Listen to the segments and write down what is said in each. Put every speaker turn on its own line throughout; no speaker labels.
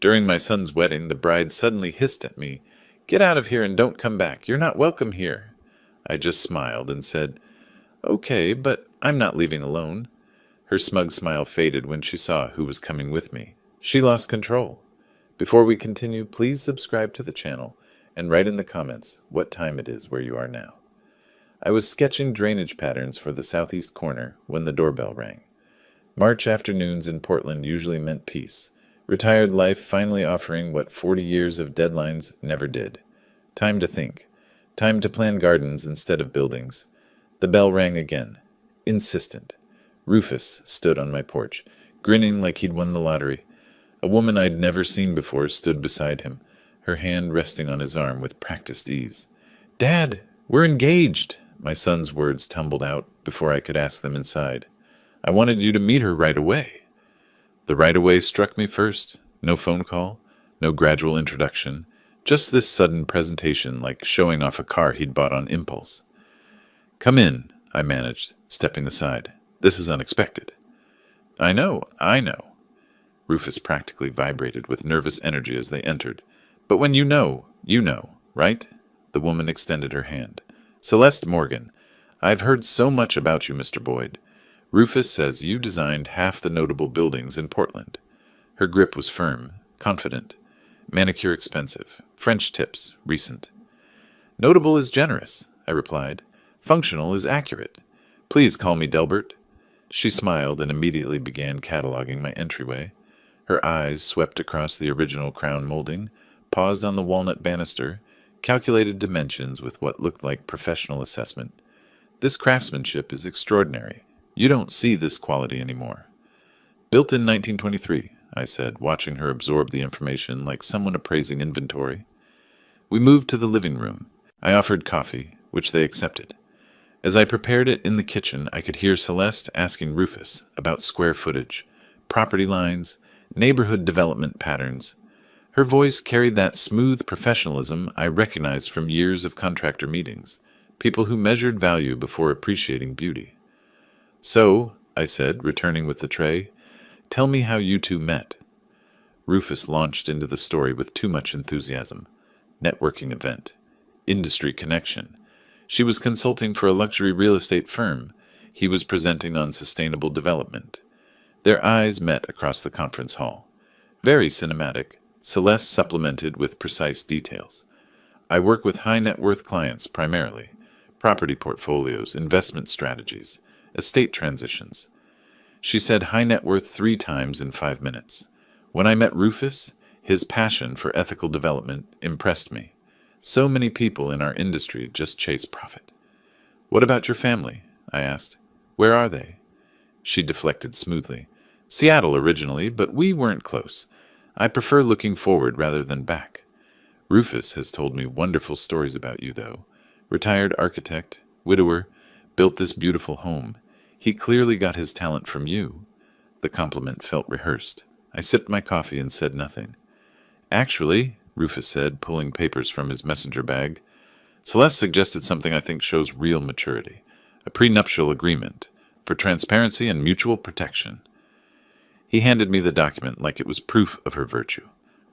During my son's wedding, the bride suddenly hissed at me, "Get out of here and don't come back. You're not welcome here." I just smiled and said, "Okay, but I'm not leaving alone." Her smug smile faded when she saw who was coming with me. She lost control. Before we continue, please subscribe to the channel and write in the comments what time it is where you are now. I was sketching drainage patterns for the southeast corner when the doorbell rang. March afternoons in Portland usually meant peace. Retired life finally offering what 40 years of deadlines never did. Time to think. Time to plan gardens instead of buildings. The bell rang again. Insistent. Rufus stood on my porch, grinning like he'd won the lottery. A woman I'd never seen before stood beside him, her hand resting on his arm with practiced ease. "Dad, we're engaged!" My son's words tumbled out before I could ask them inside. "I wanted you to meet her right away." The right away struck me first. No phone call, no gradual introduction, just this sudden presentation like showing off a car he'd bought on impulse. "Come in," I managed, stepping aside. "This is unexpected." I know. Rufus practically vibrated with nervous energy as they entered. "But when you know, right?" The woman extended her hand. "Celeste Morgan, I've heard so much about you, Mr. Boyd. Rufus says you designed half the notable buildings in Portland." Her grip was firm, confident. Manicure expensive, French tips, recent. "Notable is generous," I replied. "Functional is accurate. Please call me Delbert." She smiled and immediately began cataloging my entryway. Her eyes swept across the original crown molding, paused on the walnut banister, calculated dimensions with what looked like professional assessment. "This craftsmanship is extraordinary. You don't see this quality anymore." "Built in 1923, I said, watching her absorb the information like someone appraising inventory. We moved to the living room. I offered coffee, which they accepted. As I prepared it in the kitchen, I could hear Celeste asking Rufus about square footage, property lines, neighborhood development patterns. Her voice carried that smooth professionalism I recognized from years of contractor meetings, people who measured value before appreciating beauty. "So," I said, returning with the tray, "tell me how you two met." Rufus launched into the story with too much enthusiasm. Networking event. Industry connection. She was consulting for a luxury real estate firm. He was presenting on sustainable development. Their eyes met across the conference hall. Very cinematic, Celeste supplemented with precise details. "I work with high net worth clients primarily. Property portfolios, investment strategies, estate transitions." She said high net worth 3 times in 5 minutes. When I met Rufus, his passion for ethical development impressed me. So many people in our industry just chase profit. "What about your family?" I asked. "Where are they?" She deflected smoothly. "Seattle originally, but we weren't close. I prefer looking forward rather than back. Rufus has told me wonderful stories about you, though. Retired architect, widower, built this beautiful home. He clearly got his talent from you." The compliment felt rehearsed. I sipped my coffee and said nothing. "Actually," Rufus said, pulling papers from his messenger bag, "Celeste suggested something I think shows real maturity. A prenuptial agreement, for transparency and mutual protection." He handed me the document like it was proof of her virtue.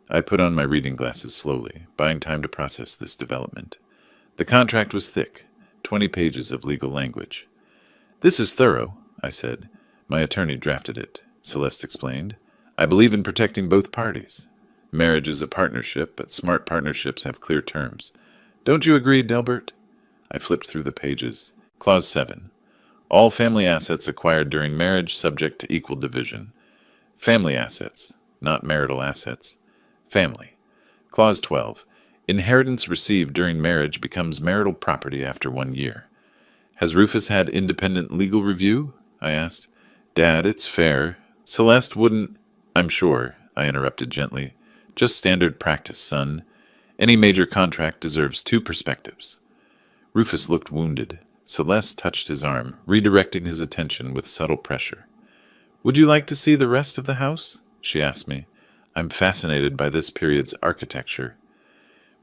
I put on my reading glasses slowly, buying time to process this development. The contract was thick, 20 pages of legal language. "This is thorough," I said. "My attorney drafted it," Celeste explained. "I believe in protecting both parties. Marriage is a partnership, but smart partnerships have clear terms. Don't you agree, Delbert?" I flipped through the pages. Clause 7. All family assets acquired during marriage subject to equal division. Family assets, not marital assets. Family. Clause 12. Inheritance received during marriage becomes marital property after 1 year. "Has Rufus had independent legal review?" I asked. "Dad, it's fair. Celeste wouldn't—" "I'm sure," I interrupted gently. "Just standard practice, son. Any major contract deserves 2 perspectives." Rufus looked wounded. Celeste touched his arm, redirecting his attention with subtle pressure. "Would you like to see the rest of the house?" she asked me. "I'm fascinated by this period's architecture."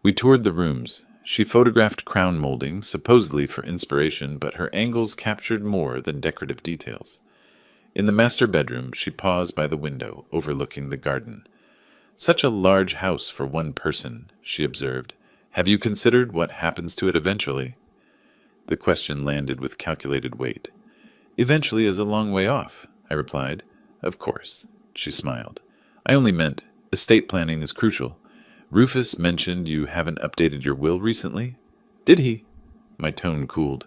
We toured the rooms. She photographed crown molding, supposedly for inspiration, but her angles captured more than decorative details. In the master bedroom, she paused by the window, overlooking the garden. Such a large house for one person, she observed. Have you considered what happens to it eventually? The question landed with calculated weight. Eventually is a long way off, I replied. Of course, she smiled. I only meant estate planning is crucial. Rufus mentioned you haven't updated your will recently. Did he? My tone cooled.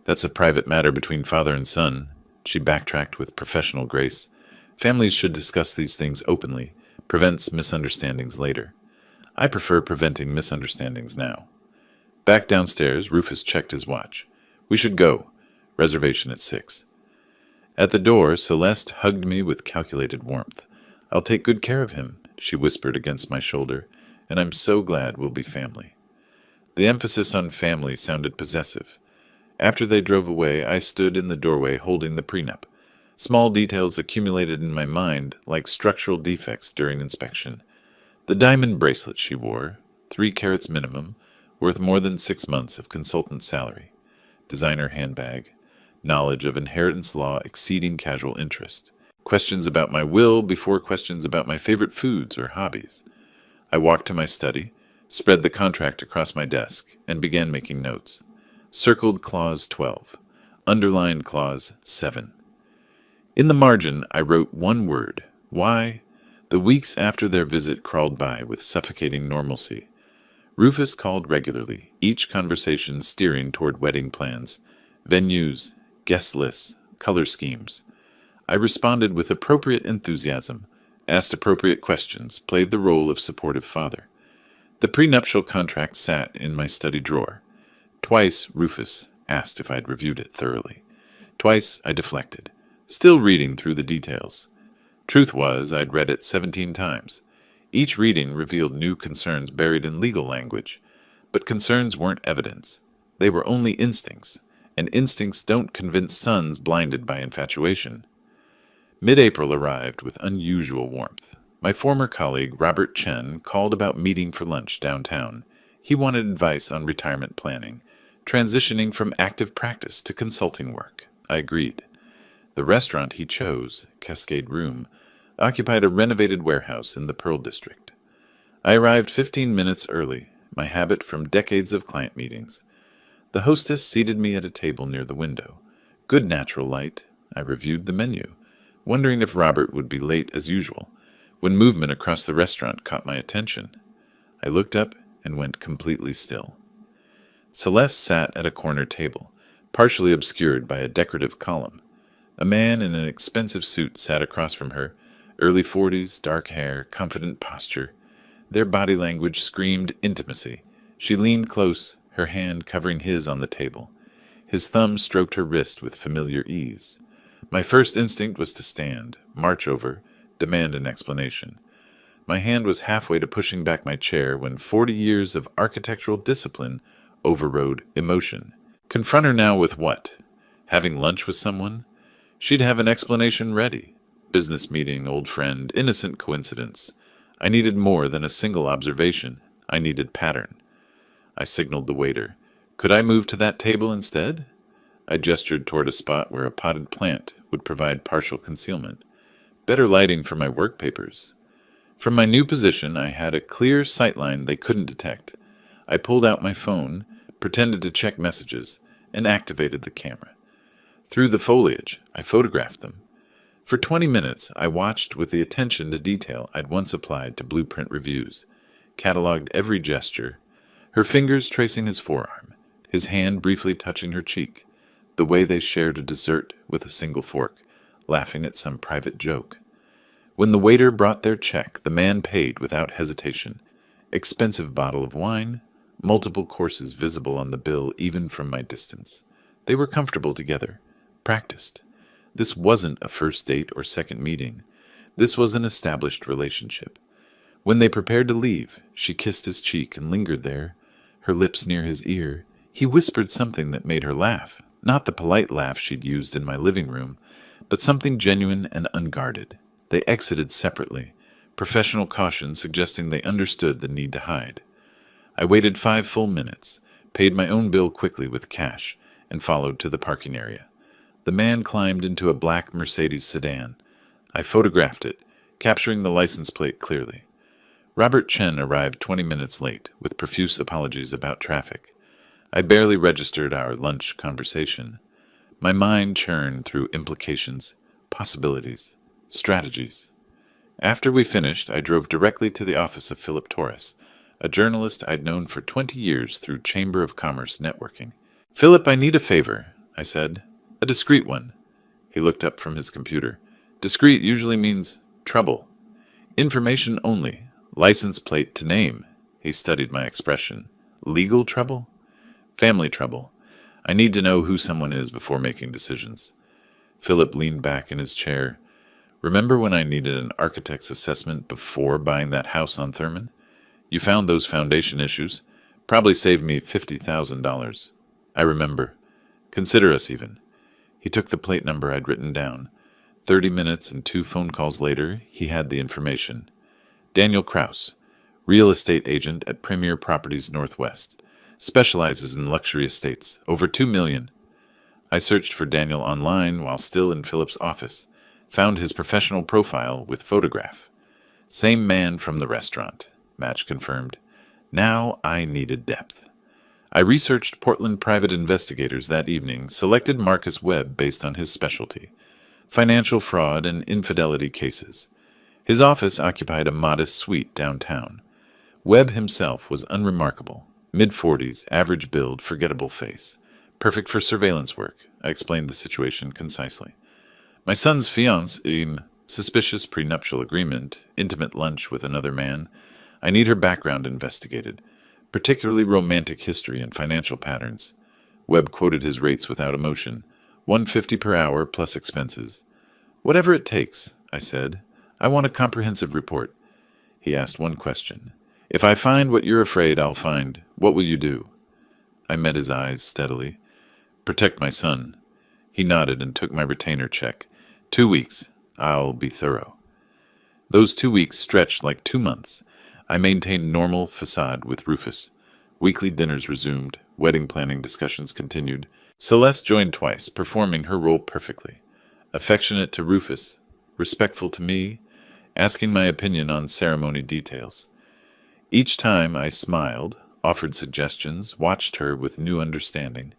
That's a private matter between father and son. She backtracked with professional grace. Families should discuss these things openly. Prevents misunderstandings later. I prefer preventing misunderstandings now. Back downstairs, Rufus checked his watch. We should go. Reservation at 6. At the door, Celeste hugged me with calculated warmth. I'll take good care of him, she whispered against my shoulder, and I'm so glad we'll be family. The emphasis on family sounded possessive. After they drove away, I stood in the doorway holding the prenup. Small details accumulated in my mind like structural defects during inspection. The diamond bracelet she wore, 3 carats minimum, worth more than 6 months of consultant salary. Designer handbag. Knowledge of inheritance law exceeding casual interest. Questions about my will before questions about my favorite foods or hobbies. I walked to my study, spread the contract across my desk, and began making notes. Circled clause 12. Underlined clause 7. In the margin, I wrote one word. Why? The weeks after their visit crawled by with suffocating normalcy. Rufus called regularly, each conversation steering toward wedding plans, venues, guest lists, color schemes. I responded with appropriate enthusiasm, asked appropriate questions, played the role of supportive father. The prenuptial contract sat in my study drawer. Twice Rufus asked if I'd reviewed it thoroughly. Twice I deflected, still reading through the details. Truth was, I'd read it 17 times. Each reading revealed new concerns buried in legal language. But concerns weren't evidence. They were only instincts, and instincts don't convince sons blinded by infatuation. Mid-April arrived with unusual warmth. My former colleague, Robert Chen, called about meeting for lunch downtown. He wanted advice on retirement planning, transitioning from active practice to consulting work. I agreed. The restaurant he chose, Cascade Room, occupied a renovated warehouse in the Pearl District. I arrived 15 minutes early, my habit from decades of client meetings. The hostess seated me at a table near the window. Good natural light. I reviewed the menu, wondering if Robert would be late as usual, when movement across the restaurant caught my attention. I looked up and went completely still. Celeste sat at a corner table, partially obscured by a decorative column. A man in an expensive suit sat across from her, early 40s, dark hair, confident posture. Their body language screamed intimacy. She leaned close, her hand covering his on the table. His thumb stroked her wrist with familiar ease. My first instinct was to stand, march over, demand an explanation. My hand was halfway to pushing back my chair when 40 years of architectural discipline overrode emotion. Confront her now with what? Having lunch with someone? She'd have an explanation ready. Business meeting, old friend, innocent coincidence. I needed more than a single observation. I needed pattern. I signaled the waiter. Could I move to that table instead? I gestured toward a spot where a potted plant would provide partial concealment. Better lighting for my work papers. From my new position, I had a clear sightline they couldn't detect. I pulled out my phone, pretended to check messages, and activated the camera. Through the foliage, I photographed them. For 20 minutes, I watched with the attention to detail I'd once applied to blueprint reviews, cataloged every gesture, her fingers tracing his forearm, his hand briefly touching her cheek, the way they shared a dessert with a single fork, laughing at some private joke. When the waiter brought their check, the man paid without hesitation. Expensive bottle of wine, multiple courses visible on the bill even from my distance. They were comfortable together, practiced. This wasn't a first date or second meeting. This was an established relationship. When they prepared to leave, she kissed his cheek and lingered there, her lips near his ear. He whispered something that made her laugh, not the polite laugh she'd used in my living room, but something genuine and unguarded. They exited separately, professional caution suggesting they understood the need to hide. I waited 5 full minutes, paid my own bill quickly with cash, and followed to the parking area. The man climbed into a black Mercedes sedan. I photographed it, capturing the license plate clearly. Robert Chen arrived 20 minutes late, with profuse apologies about traffic. I barely registered our lunch conversation. My mind churned through implications, possibilities, strategies. After we finished, I drove directly to the office of Philip Torres, a journalist I'd known for 20 years through Chamber of Commerce networking. "Philip, I need a favor," I said. "A discreet one." He looked up from his computer. "Discreet usually means trouble. Information only. License plate to name." He studied my expression. "Legal trouble?" "Family trouble. I need to know who someone is before making decisions." Philip leaned back in his chair. "Remember when I needed an architect's assessment before buying that house on Thurman? You found those foundation issues. Probably saved me $50,000. I remember. Consider us even." He took the plate number I'd written down. 30 minutes and 2 phone calls later, he had the information. Daniel Kraus, real estate agent at Premier Properties Northwest. Specializes in luxury estates. Over $2 million. I searched for Daniel online while still in Philip's office. Found his professional profile with photograph. Same man from the restaurant. Match confirmed. Now I needed depth. I researched Portland private investigators that evening, selected Marcus Webb based on his specialty, financial fraud and infidelity cases. His office occupied a modest suite downtown. Webb himself was unremarkable. Mid-40s, average build, forgettable face. Perfect for surveillance work. I explained the situation concisely. My son's fiancée, suspicious prenuptial agreement, intimate lunch with another man. I need her background investigated, particularly romantic history and financial patterns. Webb quoted his rates without emotion. $150 per hour plus expenses. "Whatever it takes," I said. "I want a comprehensive report." He asked one question. "If I find what you're afraid I'll find, what will you do?" I met his eyes steadily. "Protect my son." He nodded and took my retainer check. 2 weeks. I'll be thorough. Those 2 weeks stretched like 2 months. I maintained normal facade with Rufus. Weekly dinners resumed. Wedding planning discussions continued. Celeste joined twice, performing her role perfectly. Affectionate to Rufus, respectful to me, asking my opinion on ceremony details. Each time I smiled, offered suggestions, watched her with new understanding.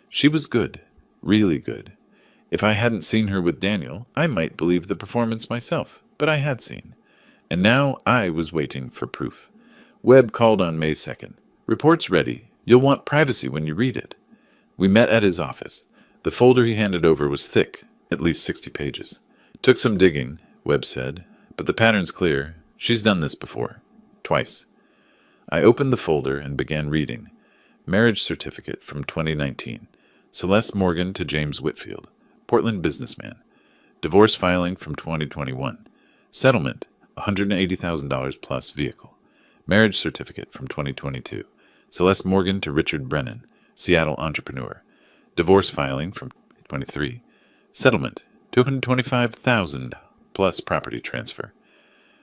She was good, really good. If I hadn't seen her with Daniel, I might believe the performance myself, but I had seen. And now I was waiting for proof. Webb called on May 2nd. "Report's ready. You'll want privacy when you read it." We met at his office. The folder he handed over was thick, at least 60 pages. "Took some digging," Webb said, "but the pattern's clear. She's done this before. Twice." I opened the folder and began reading. Marriage certificate from 2019. Celeste Morgan to James Whitfield, Portland businessman. Divorce filing from 2021. Settlement, $180,000 plus vehicle. Marriage certificate from 2022. Celeste Morgan to Richard Brennan, Seattle entrepreneur. Divorce filing from 2023. Settlement, $225,000 plus property transfer.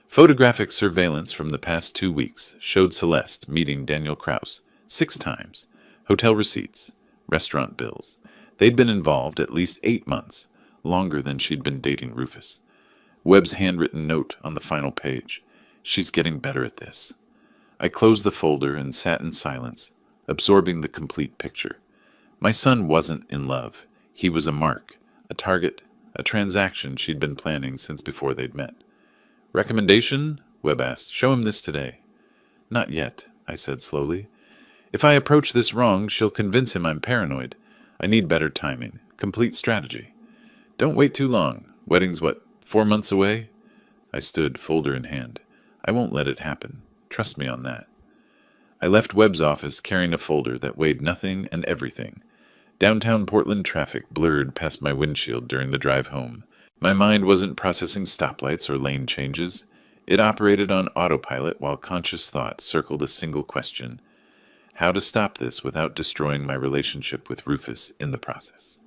Photographic surveillance from the past 2 weeks showed Celeste meeting Daniel Kraus 6 times. Hotel receipts, restaurant bills. They'd been involved at least 8 months, longer than she'd been dating Rufus. Webb's handwritten note on the final page. She's getting better at this. I closed the folder and sat in silence, absorbing the complete picture. My son wasn't in love. He was a mark, a target, a transaction she'd been planning since before they'd met. "Recommendation?" Webb asked. "Show him this today." "Not yet," I said slowly. "If I approach this wrong, she'll convince him I'm paranoid. I need better timing, complete strategy. Don't wait too long. Wedding's 4 months away?" I stood, folder in hand. "I won't let it happen. Trust me on that." I left Webb's office carrying a folder that weighed nothing and everything. Downtown Portland traffic blurred past my windshield during the drive home. My mind wasn't processing stoplights or lane changes. It operated on autopilot while conscious thought circled a single question: how to stop this without destroying my relationship with Rufus in the process.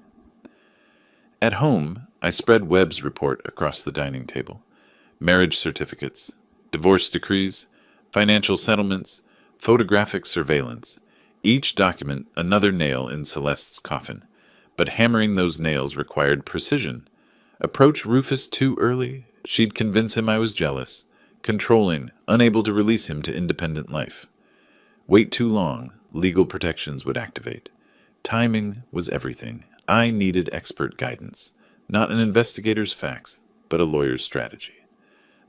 At home, I spread Webb's report across the dining table. Marriage certificates, divorce decrees, financial settlements, photographic surveillance. Each document another nail in Celeste's coffin. But hammering those nails required precision. Approach Rufus too early, she'd convince him I was jealous. controlling, unable to release him to independent life. Wait too long, legal protections would activate. Timing was everything. I needed expert guidance, not an investigator's facts, but a lawyer's strategy.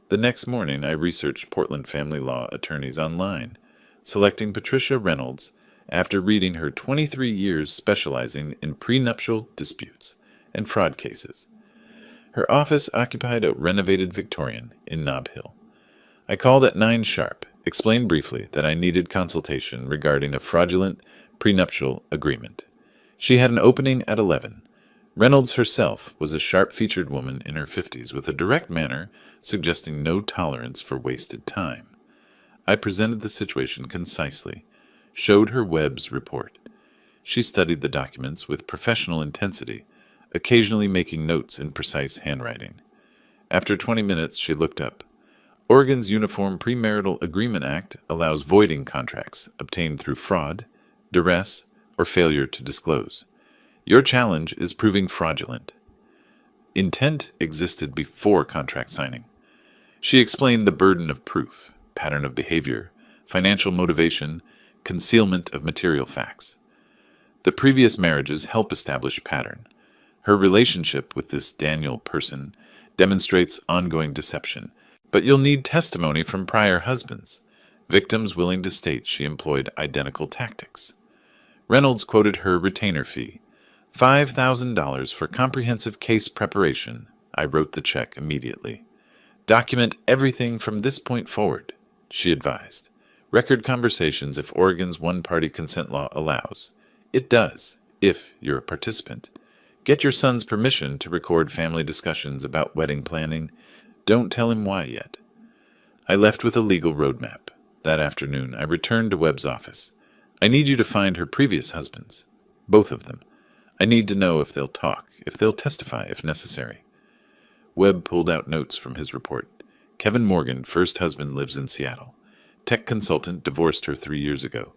The next morning, I researched Portland family law attorneys online, selecting Patricia Reynolds after reading her 23 years specializing in prenuptial disputes and fraud cases. Her office occupied a renovated Victorian in Nob Hill. I called at 9 sharp, explained briefly that I needed consultation regarding a fraudulent prenuptial agreement. She had an opening at 11. Reynolds herself was a sharp-featured woman in her 50s with a direct manner suggesting no tolerance for wasted time. I presented the situation concisely, showed her Webb's report. She studied the documents with professional intensity, occasionally making notes in precise handwriting. After 20 minutes, she looked up. Oregon's Uniform Premarital Agreement Act allows voiding contracts obtained through fraud, duress, or failure to disclose. Your challenge is proving fraudulent. Intent existed before contract signing. She explained the burden of proof, pattern of behavior, financial motivation, concealment of material facts. The previous marriages help establish pattern. Her relationship with this Daniel person demonstrates ongoing deception, but you'll need testimony from prior husbands, victims willing to state she employed identical tactics. Reynolds quoted her retainer fee, $5,000 for comprehensive case preparation. I wrote the check immediately. Document everything from this point forward, she advised. Record conversations if Oregon's one-party consent law allows. It does, if you're a participant. Get your son's permission to record family discussions about wedding planning. Don't tell him why yet. I left with a legal roadmap. That afternoon, I returned to Webb's office. I need you to find her previous husbands, both of them. I need to know if they'll talk, if they'll testify if necessary. Webb pulled out notes from his report. Kevin Morgan, first husband, lives in Seattle. Tech consultant, divorced her 3 years ago.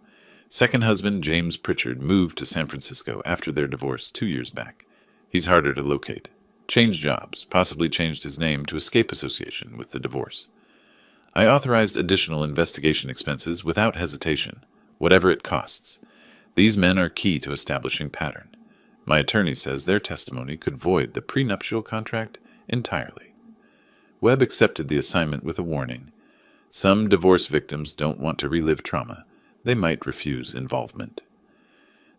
Second husband, James Pritchard, moved to San Francisco after their divorce 2 years back. He's harder to locate. Changed jobs, possibly changed his name to escape association with the divorce. I authorized additional investigation expenses without hesitation, whatever it costs. These men are key to establishing pattern. My attorney says their testimony could void the prenuptial contract entirely. Webb accepted the assignment with a warning. Some divorce victims don't want to relive trauma. They might refuse involvement.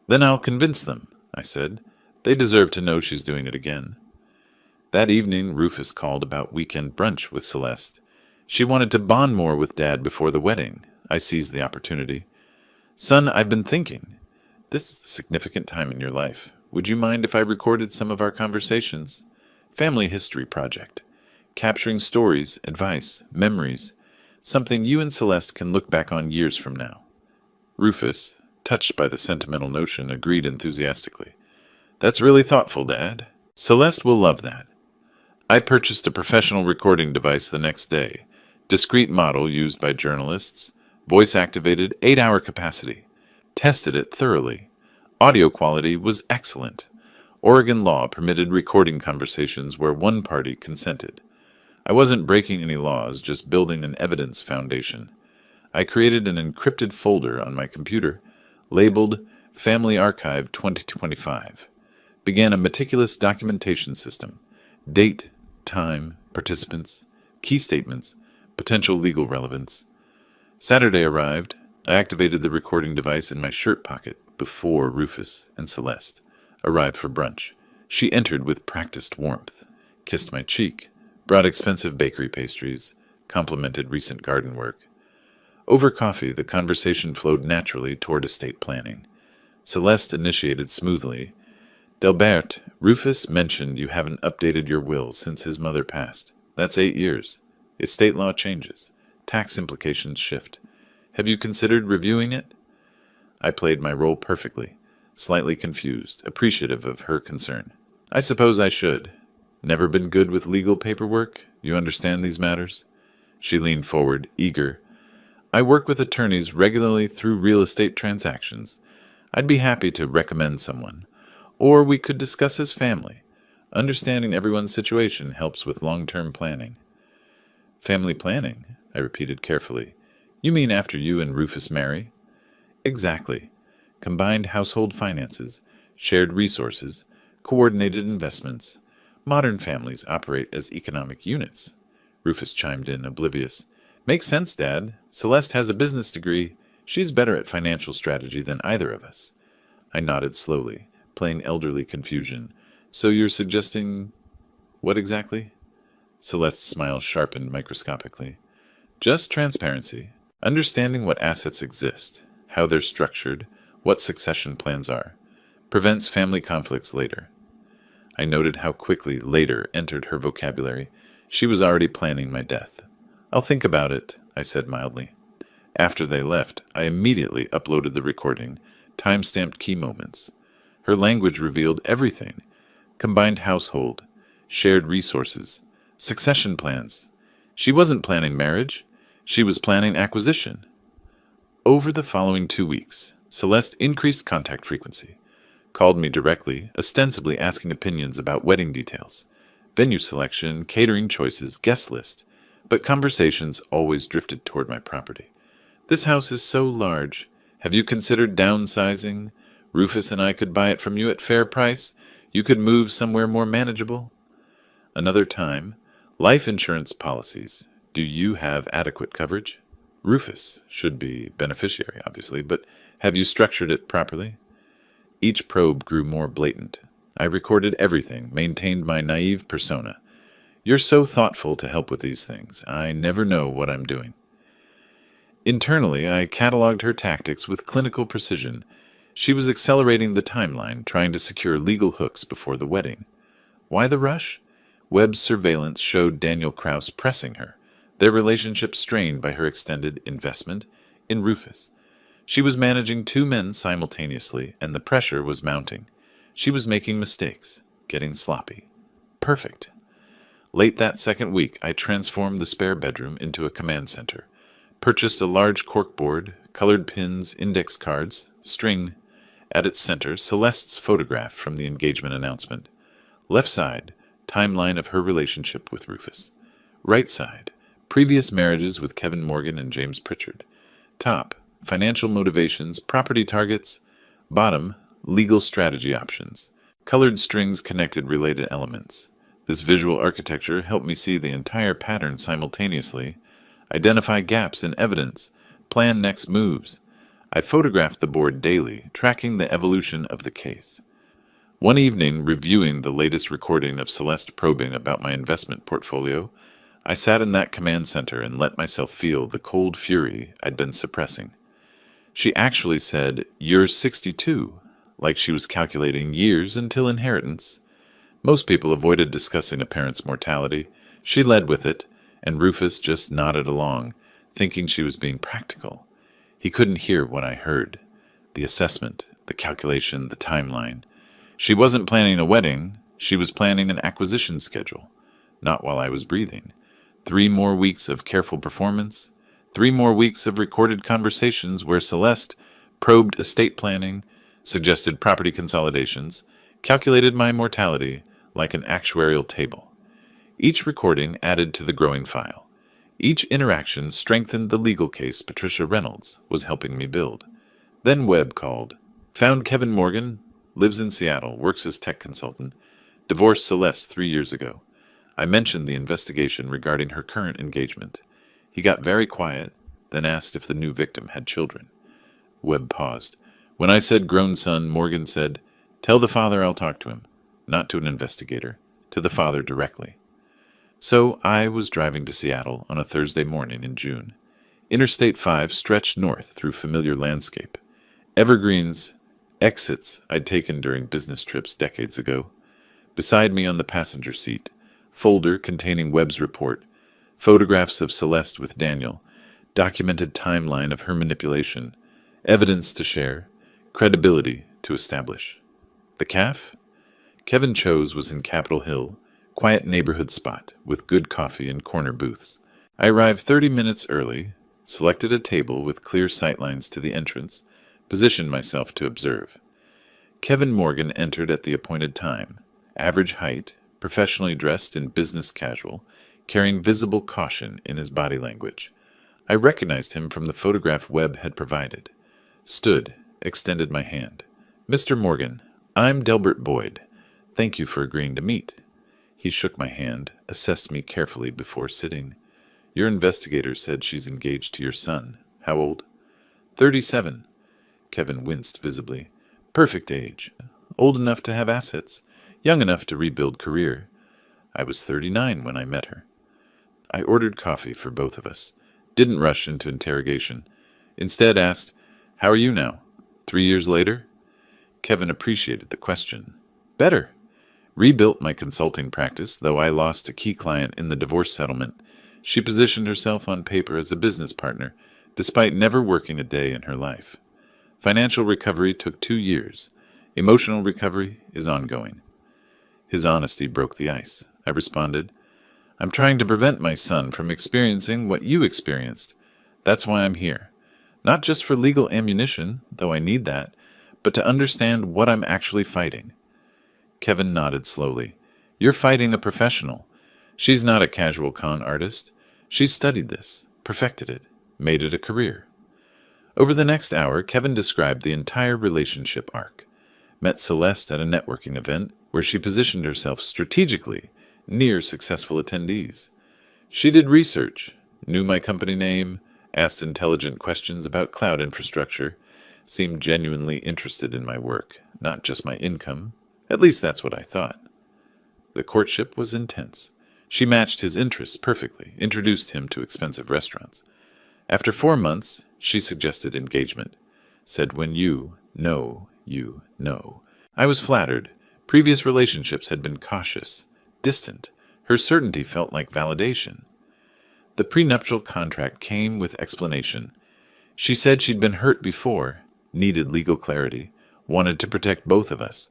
Then I'll convince them, I said. They deserve to know she's doing it again. That evening, Rufus called about weekend brunch with Celeste. She wanted to bond more with Dad before the wedding. I seized the opportunity. Son, I've been thinking. This is a significant time in your life. Would you mind if I recorded some of our conversations? Family history project. Capturing stories, advice, memories. Something you and Celeste can look back on years from now. Rufus, touched by the sentimental notion, agreed enthusiastically. That's really thoughtful, Dad. Celeste will love that. I purchased a professional recording device the next day. Discrete model used by journalists. Voice-activated, 8-hour capacity. Tested it thoroughly. Audio quality was excellent. Oregon law permitted recording conversations where one party consented. I wasn't breaking any laws, just building an evidence foundation. I created an encrypted folder on my computer, labeled Family Archive 2025. Began a meticulous documentation system. Date, time, participants, key statements, potential legal relevance. Saturday arrived. I activated the recording device in my shirt pocket before Rufus and Celeste arrived for brunch. She entered with practiced warmth, kissed my cheek, brought expensive bakery pastries, complimented recent garden work. Over coffee, the conversation flowed naturally toward estate planning. Celeste initiated smoothly. Delbert, Rufus mentioned you haven't updated your will since his mother passed. That's 8 years. Estate law changes. Tax implications shift. Have you considered reviewing it? I played my role perfectly, slightly confused, appreciative of her concern. I suppose I should. Never been good with legal paperwork? You understand these matters? She leaned forward, eager. I work with attorneys regularly through real estate transactions. I'd be happy to recommend someone. Or we could discuss his family. Understanding everyone's situation helps with long-term planning. Family planning? I repeated carefully. You mean after you and Rufus marry? Exactly. Combined household finances, shared resources, coordinated investments. Modern families operate as economic units. Rufus chimed in, oblivious. Makes sense, Dad. Celeste has a business degree. She's better at financial strategy than either of us. I nodded slowly, playing elderly confusion. So you're suggesting... what exactly? Celeste's smile sharpened microscopically. Just transparency. Understanding what assets exist, how they're structured, what succession plans are. Prevents family conflicts later. I noted how quickly later entered her vocabulary. She was already planning my death. I'll think about it, I said mildly. After they left, I immediately uploaded the recording, time-stamped key moments. Her language revealed everything. Combined household, shared resources, succession plans. She wasn't planning marriage. She was planning acquisition. Over the following 2 weeks, Celeste increased contact frequency, called me directly, ostensibly asking opinions about wedding details, venue selection, catering choices, guest list, but conversations always drifted toward my property. This house is so large. Have you considered downsizing? Rufus and I could buy it from you at fair price. You could move somewhere more manageable. Another time, life insurance policies. Do you have adequate coverage? Rufus should be beneficiary, obviously, but have you structured it properly? Each probe grew more blatant. I recorded everything, maintained my naive persona. You're so thoughtful to help with these things. I never know what I'm doing. Internally, I cataloged her tactics with clinical precision. She was accelerating the timeline, trying to secure legal hooks before the wedding. Why the rush? Webb's surveillance showed Daniel Kraus pressing her, their relationship strained by her extended investment in Rufus. She was managing 2 men simultaneously, and the pressure was mounting. She was making mistakes, getting sloppy. Perfect. Late that second week, I transformed the spare bedroom into a command center, purchased a large corkboard, colored pins, index cards, string. At its center, Celeste's photograph from the engagement announcement. Left side, timeline of her relationship with Rufus. Right side, previous marriages with Kevin Morgan and James Pritchard. Top, financial motivations, property targets. Bottom, legal strategy options. Colored strings connected related elements. This visual architecture helped me see the entire pattern simultaneously, identify gaps in evidence, plan next moves. I photographed the board daily, tracking the evolution of the case. One evening, reviewing the latest recording of Celeste probing about my investment portfolio, I sat in that command center and let myself feel the cold fury I'd been suppressing. She actually said, "You're 62," like she was calculating years until inheritance. Most people avoided discussing a parent's mortality. She led with it, and Rufus just nodded along, thinking she was being practical. He couldn't hear what I heard. The assessment, the calculation, the timeline. She wasn't planning a wedding. She was planning an acquisition schedule. Not while I was breathing. 3 more weeks of careful performance. 3 more weeks of recorded conversations where Celeste probed estate planning, suggested property consolidations, calculated my mortality like an actuarial table. Each recording added to the growing file. Each interaction strengthened the legal case Patricia Reynolds was helping me build. Then Webb called. Found Kevin Morgan, lives in Seattle, works as tech consultant, divorced Celeste 3 years ago. I mentioned the investigation regarding her current engagement. He got very quiet, then asked if the new victim had children. Webb paused. When I said grown son, Morgan said, "Tell the father I'll talk to him." Not to an investigator, to the father directly. So I was driving to Seattle on a Thursday morning in June. Interstate 5 stretched north through familiar landscape. Evergreens, exits I'd taken during business trips decades ago. Beside me on the passenger seat, folder containing Webb's report, photographs of Celeste with Daniel, documented timeline of her manipulation, evidence to share, credibility to establish. The CAF? Kevin Cho's was in Capitol Hill, quiet neighborhood spot with good coffee and corner booths. I arrived 30 minutes early, selected a table with clear sightlines to the entrance, positioned myself to observe. Kevin Morgan entered at the appointed time, average height, professionally dressed in business casual, carrying visible caution in his body language. I recognized him from the photograph Webb had provided. Stood, extended my hand. "Mr. Morgan, I'm Delbert Boyd. Thank you for agreeing to meet." He shook my hand, assessed me carefully before sitting. "Your investigator said she's engaged to your son. How old?" 37. Kevin winced visibly. "Perfect age. Old enough to have assets. Young enough to rebuild career. I was 39 when I met her." I ordered coffee for both of us. Didn't rush into interrogation. Instead asked, "How are you now? 3 years later?" Kevin appreciated the question. "Better. Rebuilt my consulting practice, though I lost a key client in the divorce settlement. She positioned herself on paper as a business partner, despite never working a day in her life. Financial recovery took 2 years. Emotional recovery is ongoing." His honesty broke the ice. I responded, "I'm trying to prevent my son from experiencing what you experienced. That's why I'm here. Not just for legal ammunition, though I need that, but to understand what I'm actually fighting." Kevin nodded slowly. "You're fighting a professional. She's not a casual con artist. She's studied this, perfected it, made it a career." Over the next hour, Kevin described the entire relationship arc. Met Celeste at a networking event where she positioned herself strategically near successful attendees. She did research, knew my company name, asked intelligent questions about cloud infrastructure, seemed genuinely interested in my work, not just my income. At least that's what I thought. The courtship was intense. She matched his interests perfectly, introduced him to expensive restaurants. After 4 months, she suggested engagement. Said, "When you know, you know." I was flattered. Previous relationships had been cautious, distant. Her certainty felt like validation. The prenuptial contract came with explanation. She said she'd been hurt before, needed legal clarity, wanted to protect both of us.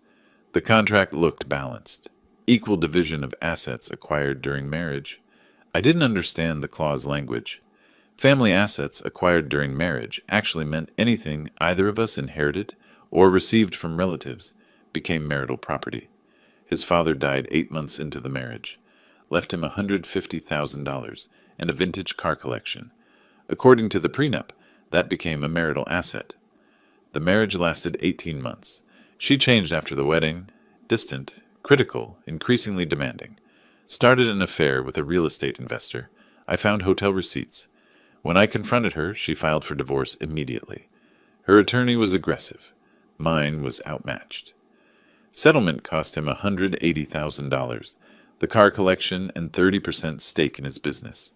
The contract looked balanced. Equal division of assets acquired during marriage. I didn't understand the clause language. Family assets acquired during marriage actually meant anything either of us inherited or received from relatives became marital property. His father died 8 months into the marriage, left him $150,000 and a vintage car collection. According to the prenup, that became a marital asset. The marriage lasted 18 months. She changed after the wedding, distant, critical, increasingly demanding. Started an affair with a real estate investor. I found hotel receipts. When I confronted her, she filed for divorce immediately. Her attorney was aggressive. Mine was outmatched. Settlement cost him $180,000, the car collection, and 30% stake in his business.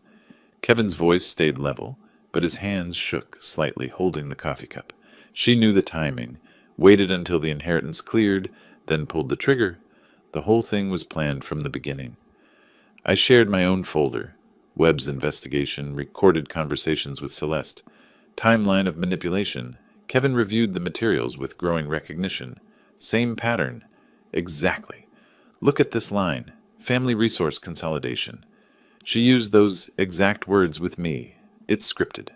Kevin's voice stayed level, but his hands shook slightly, holding the coffee cup. She knew the timing, waited until the inheritance cleared, then pulled the trigger. The whole thing was planned from the beginning. I shared my own folder, Webb's investigation, recorded conversations with Celeste, timeline of manipulation. Kevin reviewed the materials with growing recognition. Same pattern. Exactly. Look at this line. Family resource consolidation. She used those exact words with me. It's scripted.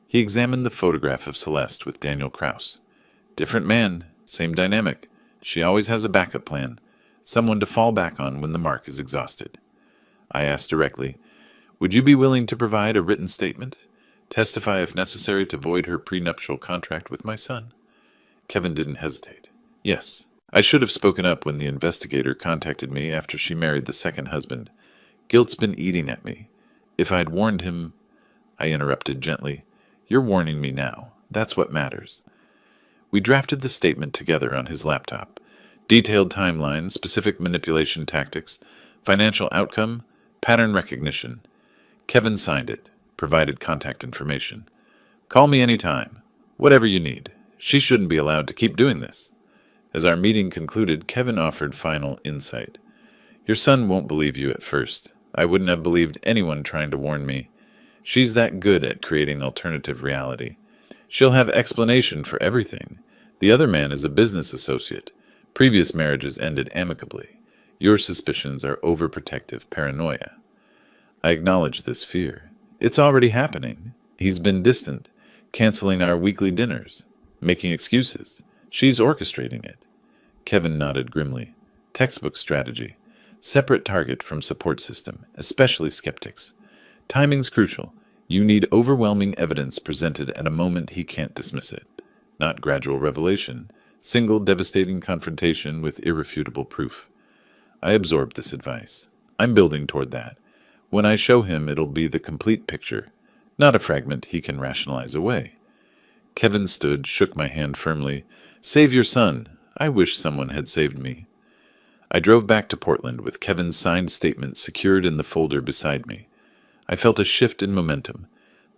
He examined the photograph of Celeste with Daniel Kraus. Different man, same dynamic. She always has a backup plan, someone to fall back on when the mark is exhausted. I asked directly, "Would you be willing to provide a written statement? Testify if necessary to void her prenuptial contract with my son?" Kevin didn't hesitate. "Yes. I should have spoken up when the investigator contacted me after she married the second husband. Guilt's been eating at me. If I'd warned him—" I interrupted gently. "You're warning me now. That's what matters." We drafted the statement together on his laptop. Detailed timeline, specific manipulation tactics, financial outcome, pattern recognition. Kevin signed it, provided contact information. "Call me anytime. Whatever you need. She shouldn't be allowed to keep doing this." As our meeting concluded, Kevin offered final insight. "Your son won't believe you at first. I wouldn't have believed anyone trying to warn me. She's that good at creating alternative reality. She'll have explanation for everything. The other man is a business associate. Previous marriages ended amicably. Your suspicions are overprotective paranoia." I acknowledge this fear. It's already happening. He's been distant, canceling our weekly dinners, making excuses. She's orchestrating it. Kevin nodded grimly. Textbook strategy. Separate target from support system, especially skeptics. Timing's crucial. You need overwhelming evidence presented at a moment he can't dismiss it, not gradual revelation, single devastating confrontation with irrefutable proof. I absorbed this advice. I'm building toward that. When I show him, it'll be the complete picture, not a fragment he can rationalize away. Kevin stood, shook my hand firmly. Save your son. I wish someone had saved me. I drove back to Portland with Kevin's signed statement secured in the folder beside me. I felt a shift in momentum.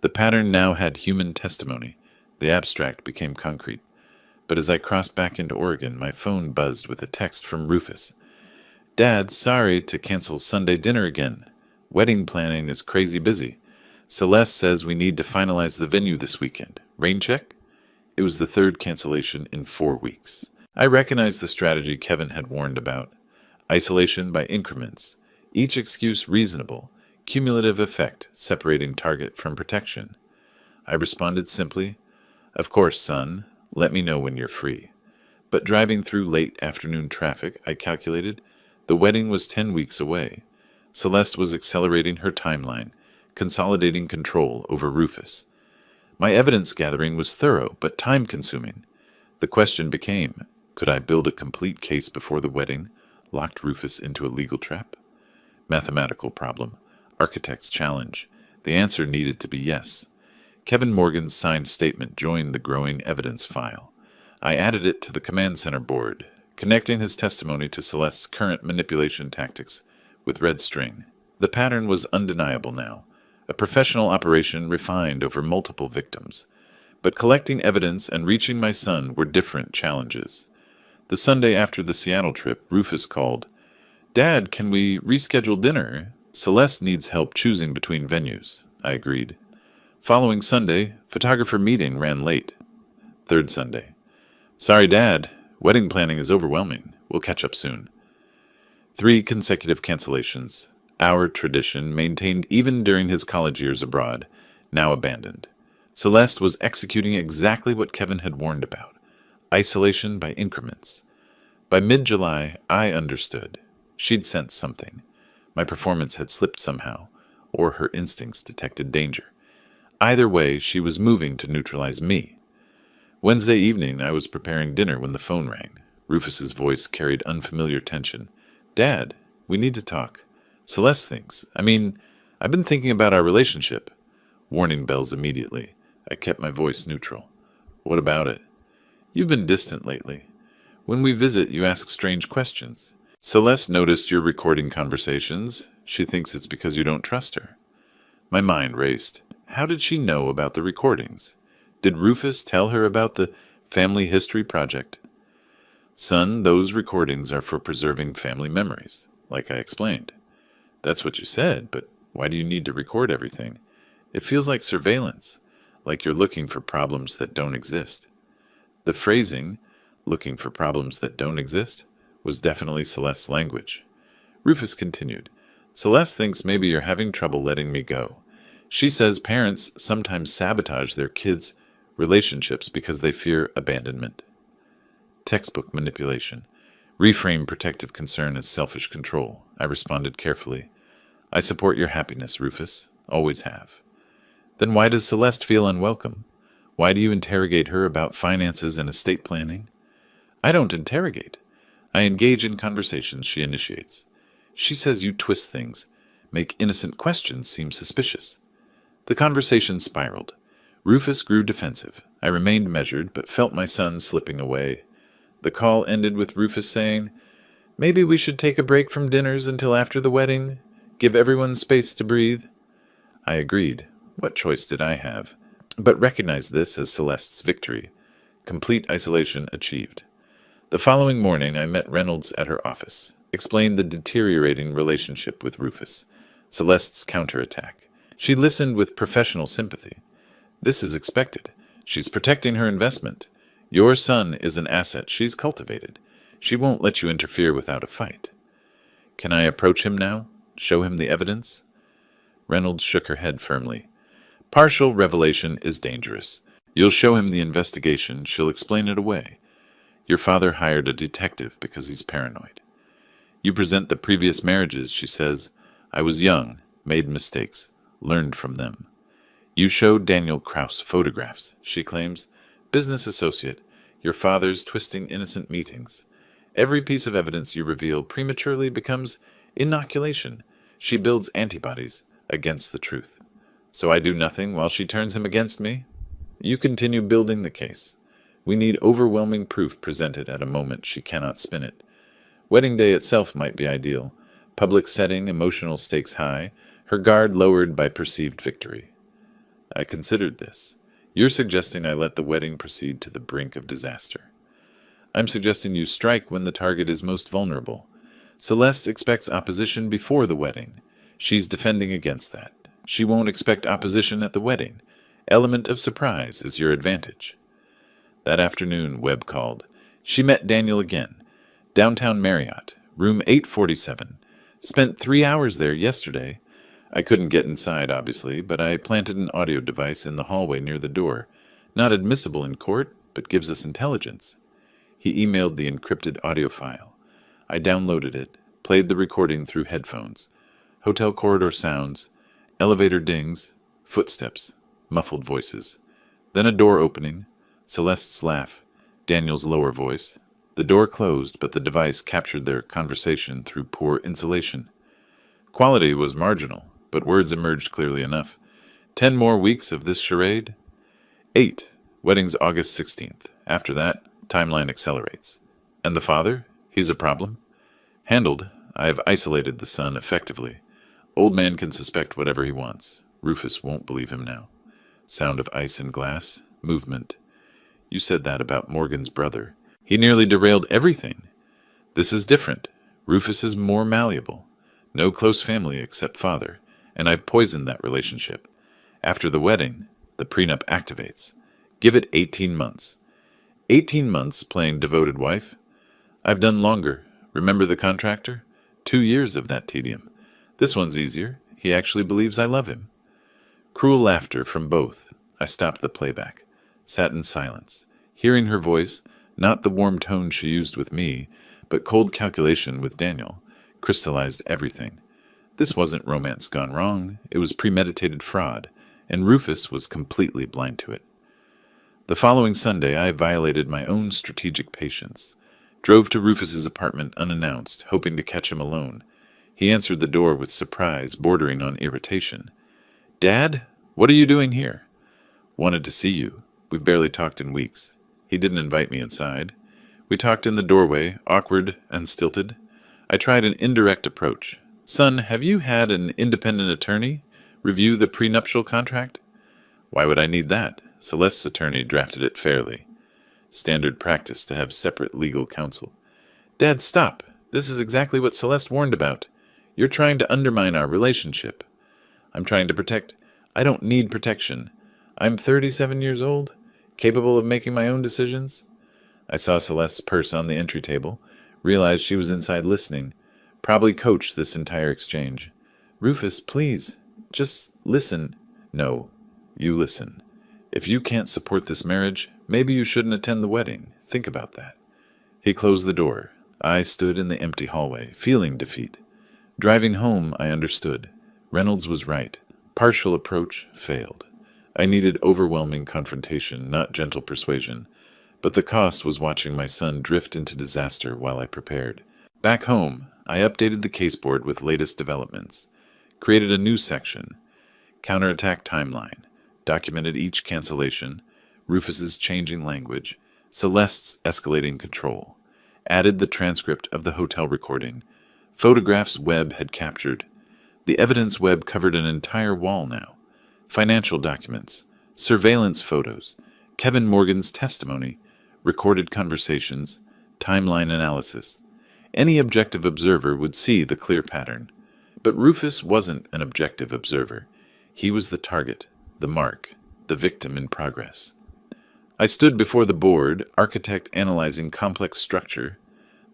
The pattern now had human testimony. The abstract became concrete. But as I crossed back into Oregon, my phone buzzed with a text from Rufus. Dad, sorry to cancel Sunday dinner again. Wedding planning is crazy busy. Celeste says we need to finalize the venue this weekend. Rain check? It was the third cancellation in 4 weeks. I recognized the strategy Kevin had warned about. Isolation by increments. Each excuse reasonable. Cumulative effect, separating target from protection. I responded simply, Of course, son. Let me know when you're free. But driving through late afternoon traffic, I calculated, the wedding was 10 weeks away. Celeste was accelerating her timeline, consolidating control over Rufus. My evidence gathering was thorough, but time-consuming. The question became, could I build a complete case before the wedding, locked Rufus into a legal trap? Mathematical problem. Architect's challenge. The answer needed to be yes. Kevin Morgan's signed statement joined the growing evidence file. I added it to the command center board, connecting his testimony to Celeste's current manipulation tactics with red string. The pattern was undeniable now, a professional operation refined over multiple victims. But collecting evidence and reaching my son were different challenges. The Sunday after the Seattle trip, Rufus called. Dad, can we reschedule dinner? Celeste needs help choosing between venues. I agreed. Following Sunday, photographer meeting ran late. Third Sunday. Sorry, Dad. Wedding planning is overwhelming. We'll catch up soon. 3 consecutive cancellations. Our tradition, maintained even during his college years abroad, now abandoned. Celeste was executing exactly what Kevin had warned about. Isolation by increments. By mid-July, I understood. She'd sensed something. My performance had slipped somehow, or her instincts detected danger. Either way, she was moving to neutralize me. Wednesday evening, I was preparing dinner when the phone rang. Rufus's voice carried unfamiliar tension. Dad, we need to talk. Celeste thinks. I've been thinking about our relationship. Warning bells immediately. I kept my voice neutral. What about it? You've been distant lately. When we visit, you ask strange questions. Celeste noticed you're recording conversations. She thinks it's because you don't trust her. My mind raced. How did she know about the recordings? Did Rufus tell her about the family history project? Son, those recordings are for preserving family memories, like I explained. That's what you said, but why do you need to record everything? It feels like surveillance, like you're looking for problems that don't exist. The phrasing, looking for problems that don't exist, was definitely Celeste's language. Rufus continued, Celeste thinks maybe you're having trouble letting me go. She says parents sometimes sabotage their kids' relationships because they fear abandonment. Textbook manipulation. Reframe protective concern as selfish control. I responded carefully. I support your happiness, Rufus. Always have. Then why does Celeste feel unwelcome? Why do you interrogate her about finances and estate planning? I don't interrogate. I engage in conversations she initiates. She says you twist things, make innocent questions seem suspicious. The conversation spiraled. Rufus grew defensive. I remained measured, but felt my son slipping away. The call ended with Rufus saying, Maybe we should take a break from dinners until after the wedding. Give everyone space to breathe. I agreed. What choice did I have? But recognized this as Celeste's victory. Complete isolation achieved. The following morning, I met Reynolds at her office, explained the deteriorating relationship with Rufus, Celeste's counterattack. She listened with professional sympathy. This is expected. She's protecting her investment. Your son is an asset she's cultivated. She won't let you interfere without a fight. Can I approach him now? Show him the evidence? Reynolds shook her head firmly. Partial revelation is dangerous. You'll show him the investigation. She'll explain it away. Your father hired a detective because he's paranoid. You present the previous marriages, she says. I was young, made mistakes, learned from them. You showed Daniel Kraus photographs, she claims. Business associate. Your father's twisting innocent meetings. Every piece of evidence you reveal prematurely becomes inoculation. She builds antibodies against the truth. So I do nothing while she turns him against me? You continue building the case. We need overwhelming proof presented at a moment she cannot spin it. Wedding day itself might be ideal. Public setting, emotional stakes high, her guard lowered by perceived victory. I considered this. You're suggesting I let the wedding proceed to the brink of disaster. I'm suggesting you strike when the target is most vulnerable. Celeste expects opposition before the wedding. She's defending against that. She won't expect opposition at the wedding. Element of surprise is your advantage. That afternoon, Webb called. She met Daniel again. Downtown Marriott, room 847. Spent 3 hours there yesterday. I couldn't get inside, obviously, but I planted an audio device in the hallway near the door. Not admissible in court, but gives us intelligence. He emailed the encrypted audio file. I downloaded it, played the recording through headphones. Hotel corridor sounds, elevator dings, footsteps, muffled voices. Then a door opening, Celeste's laugh, Daniel's lower voice. The door closed, but the device captured their conversation through poor insulation. Quality was marginal, but words emerged clearly enough. 10 more weeks of this charade? 8. Wedding's August 16th. After that, timeline accelerates. And the father? He's a problem? Handled. I have isolated the son effectively. Old man can suspect whatever he wants. Rufus won't believe him now. Sound of ice and glass. Movement. You said that about Morgan's brother. He nearly derailed everything. This is different. Rufus is more malleable. No close family except father, and I've poisoned that relationship. After the wedding, the prenup activates. Give it 18 months. 18 months playing devoted wife? I've done longer. Remember the contractor? 2 years of that tedium. This one's easier. He actually believes I love him. Cruel laughter from both. I stopped the playback. Sat in silence. Hearing her voice, not the warm tone she used with me, but cold calculation with Daniel, crystallized everything. This wasn't romance gone wrong. It was premeditated fraud, and Rufus was completely blind to it. The following Sunday, I violated my own strategic patience. Drove to Rufus's apartment unannounced, hoping to catch him alone. He answered the door with surprise, bordering on irritation. "Dad, what are you doing here?" "Wanted to see you. We've barely talked in weeks." He didn't invite me inside. We talked in the doorway, awkward and stilted. I tried an indirect approach. "Son, have you had an independent attorney review the prenuptial contract?" "Why would I need that? Celeste's attorney drafted it fairly. Standard practice to have separate legal counsel." "Dad, stop. This is exactly what Celeste warned about. You're trying to undermine our relationship." "I'm trying to protect. I don't need protection. I'm 37 years old, capable of making my own decisions." I saw Celeste's purse on the entry table, realized she was inside listening, probably coached this entire exchange. "Rufus, please, just listen." "No, you listen. If you can't support this marriage, maybe you shouldn't attend the wedding. Think about that." He closed the door. I stood in the empty hallway, feeling defeat. Driving home, I understood. Reynolds was right. Partial approach failed. I needed overwhelming confrontation, not gentle persuasion. But the cost was watching my son drift into disaster while I prepared. Back home, I updated the caseboard with latest developments. Created a new section. Counterattack timeline. Documented each cancellation. Rufus's changing language. Celeste's escalating control. Added the transcript of the hotel recording. Photographs Webb had captured. The evidence Webb covered an entire wall now. Financial documents. Surveillance photos. Kevin Morgan's testimony. Recorded conversations. Timeline analysis. Any objective observer would see the clear pattern. But Rufus wasn't an objective observer. He was the target, the mark, the victim in progress. I stood before the board, architect analyzing complex structure.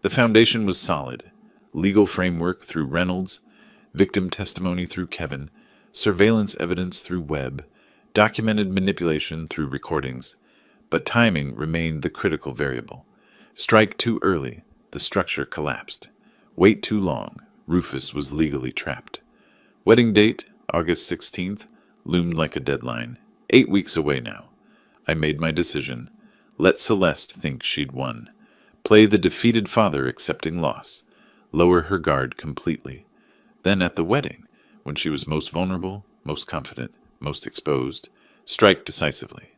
The foundation was solid. Legal framework through Reynolds, victim testimony through Kevin, surveillance evidence through Webb, documented manipulation through recordings. But timing remained the critical variable. Strike too early, the structure collapsed. Wait too long, Rufus was legally trapped. Wedding date, August 16th, loomed like a deadline. 8 weeks away now. I made my decision. Let Celeste think she'd won. Play the defeated father accepting loss. Lower her guard completely. Then at the wedding, when she was most vulnerable, most confident, most exposed, strike decisively.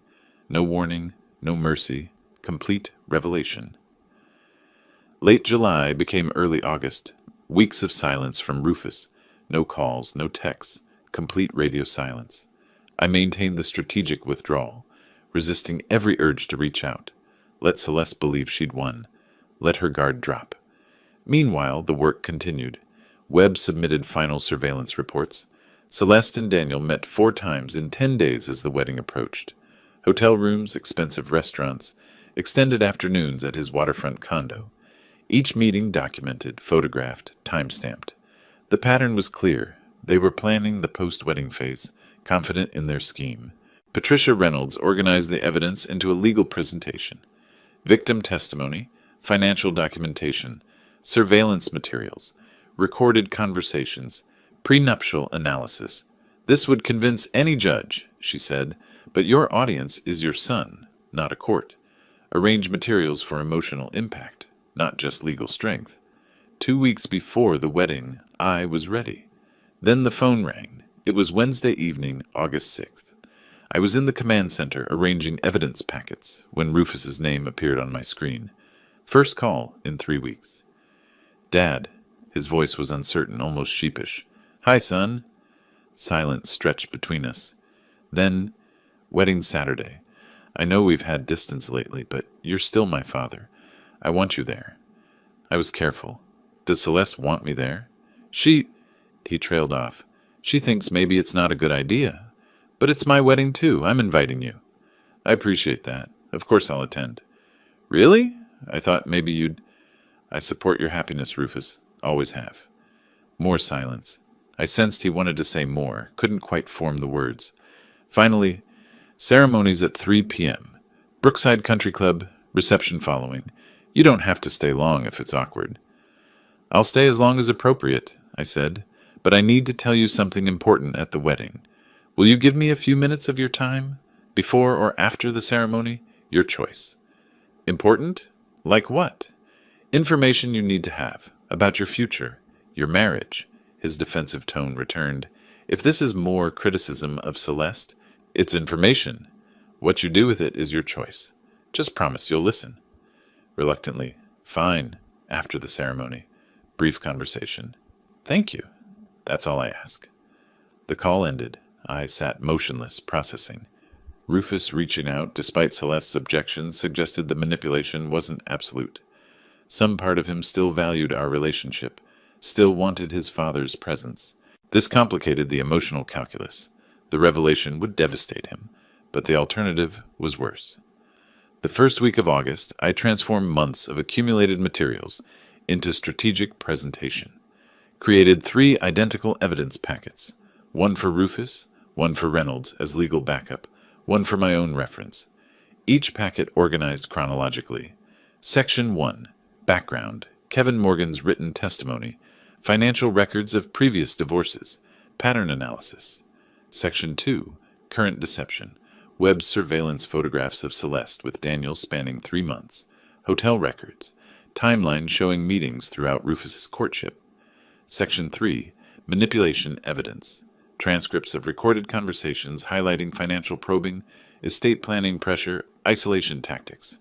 No warning, no mercy, complete revelation. Late July became early August. Weeks of silence from Rufus. No calls, no texts, complete radio silence. I maintained the strategic withdrawal, resisting every urge to reach out. Let Celeste believe she'd won. Let her guard drop. Meanwhile, the work continued. Webb submitted final surveillance reports. Celeste and Daniel met 4 times in 10 days as the wedding approached. Hotel rooms, expensive restaurants, extended afternoons at his waterfront condo. Each meeting documented, photographed, time-stamped. The pattern was clear. They were planning the post-wedding phase, confident in their scheme. Patricia Reynolds organized the evidence into a legal presentation. Victim testimony, financial documentation, surveillance materials, recorded conversations, prenuptial analysis. This would convince any judge, she said, but your audience is your son, not a court. Arrange materials for emotional impact, not just legal strength. 2 weeks before the wedding, I was ready. Then the phone rang. It was Wednesday evening, August 6th. I was in the command center arranging evidence packets when Rufus's name appeared on my screen. First call in 3 weeks. Dad. His voice was uncertain, almost sheepish. Hi, son. Silence stretched between us. Then, wedding Saturday. I know we've had distance lately, but you're still my father. I want you there. I was careful. Does Celeste want me there? He trailed off. She thinks maybe it's not a good idea. But it's my wedding too. I'm inviting you. I appreciate that. Of course I'll attend. Really? I thought maybe you'd... I support your happiness, Rufus. Always have. More silence. I sensed he wanted to say more, couldn't quite form the words. Finally, ceremonies at 3 p.m. Brookside Country Club, reception following. You don't have to stay long if it's awkward. I'll stay as long as appropriate, I said, but I need to tell you something important at the wedding. Will you give me a few minutes of your time? Before or after the ceremony? Your choice. Important? Like what? Information you need to have. About your future. Your marriage. His defensive tone returned. If this is more criticism of Celeste, it's information. What you do with it is your choice. Just promise you'll listen. Reluctantly. Fine. After the ceremony. Brief conversation. Thank you. That's all I ask. The call ended. I sat motionless, processing. Rufus, reaching out, despite Celeste's objections, suggested the manipulation wasn't absolute. Some part of him still valued our relationship, still wanted his father's presence. This complicated the emotional calculus. The revelation would devastate him, but the alternative was worse. The first week of August, I transformed months of accumulated materials into strategic presentation. Created 3 identical evidence packets, one for Rufus, one for Reynolds as legal backup, one for my own reference. Each packet organized chronologically. Section 1. Background. Kevin Morgan's written testimony. Financial records of previous divorces. Pattern analysis. Section 2. Current deception. Webb surveillance photographs of Celeste with Daniel spanning 3 months. Hotel records. Timeline showing meetings throughout Rufus's courtship. Section 3. Manipulation evidence. Transcripts of recorded conversations highlighting financial probing, estate planning pressure, isolation tactics.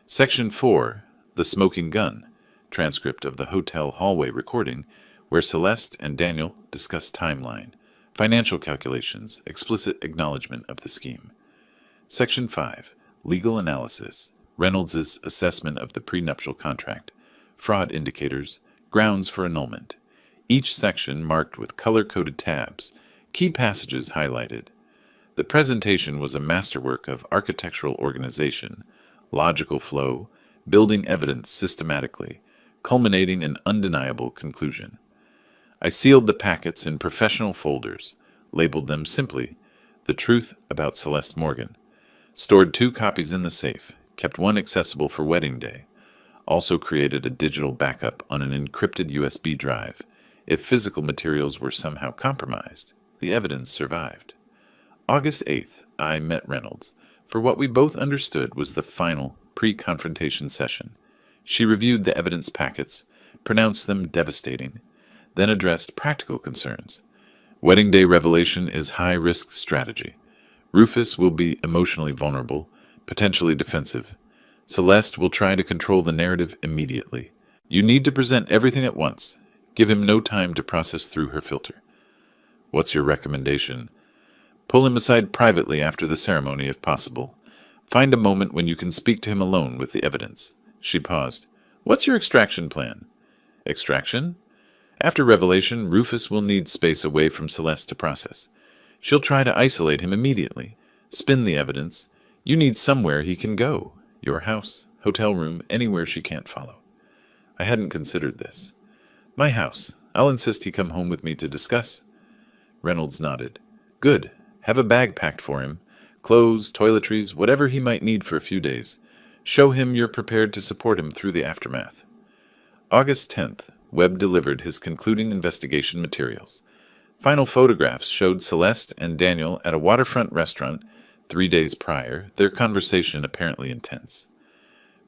Section 4. The smoking gun. Transcript of the hotel hallway recording where Celeste and Daniel discuss timeline, financial calculations, explicit acknowledgement of the scheme. Section 5. Legal analysis. Reynolds' assessment of the prenuptial contract, fraud indicators, grounds for annulment. Each section marked with color-coded tabs, key passages highlighted. The presentation was a masterwork of architectural organization, logical flow, building evidence systematically, culminating in undeniable conclusion. I sealed the packets in professional folders, labeled them simply, The Truth About Celeste Morgan, stored 2 copies in the safe, kept one accessible for wedding day, also created a digital backup on an encrypted USB drive. If physical materials were somehow compromised, the evidence survived. August 8th, I met Reynolds for what we both understood was the final pre-confrontation session. She reviewed the evidence packets, pronounced them devastating, then addressed practical concerns. Wedding day revelation is high-risk strategy. Rufus will be emotionally vulnerable, potentially defensive. Celeste will try to control the narrative immediately. You need to present everything at once. Give him no time to process through her filter. What's your recommendation? Pull him aside privately after the ceremony if possible. Find a moment when you can speak to him alone with the evidence. She paused. What's your extraction plan? Extraction? After revelation, Rufus will need space away from Celeste to process. She'll try to isolate him immediately. Spin the evidence. You need somewhere he can go. Your house, hotel room, anywhere she can't follow. I hadn't considered this. My house. I'll insist he come home with me to discuss. Reynolds nodded. Good. Have a bag packed for him. Clothes, toiletries, whatever he might need for a few days. Show him you're prepared to support him through the aftermath. August 10th, Webb delivered his concluding investigation materials. Final photographs showed Celeste and Daniel at a waterfront restaurant 3 days prior, their conversation apparently intense.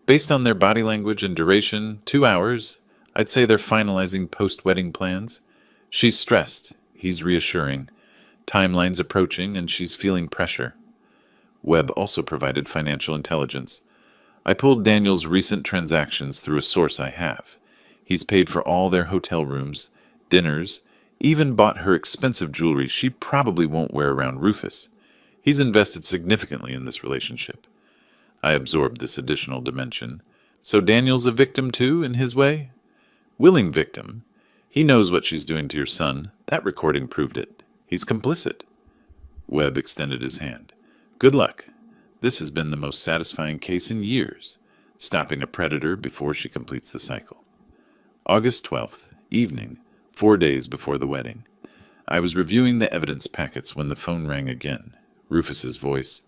Based on their body language and duration, 2 hours, I'd say they're finalizing post-wedding plans. She's stressed. He's reassuring. Timeline's approaching, and she's feeling pressure. Webb also provided financial intelligence. I pulled Daniel's recent transactions through a source I have. He's paid for all their hotel rooms, dinners, even bought her expensive jewelry she probably won't wear around Rufus. He's invested significantly in this relationship. I absorbed this additional dimension. So Daniel's a victim too, in his way? Willing victim. He knows what she's doing to your son. That recording proved it. He's complicit. Webb extended his hand. Good luck. This has been the most satisfying case in years, stopping a predator before she completes the cycle. August 12th, evening, 4 days before the wedding. I was reviewing the evidence packets when the phone rang again. Rufus's voice.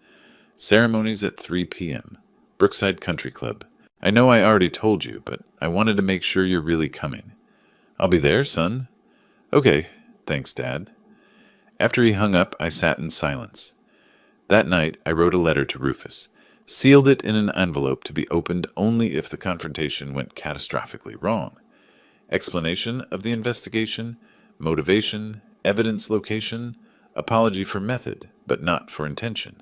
Ceremonies at 3 p.m. Brookside Country Club. I know I already told you, but I wanted to make sure you're really coming. I'll be there, son. Okay, thanks, Dad. After he hung up, I sat in silence. That night, I wrote a letter to Rufus, sealed it in an envelope to be opened only if the confrontation went catastrophically wrong. Explanation of the investigation, motivation, evidence location, apology for method, but not for intention.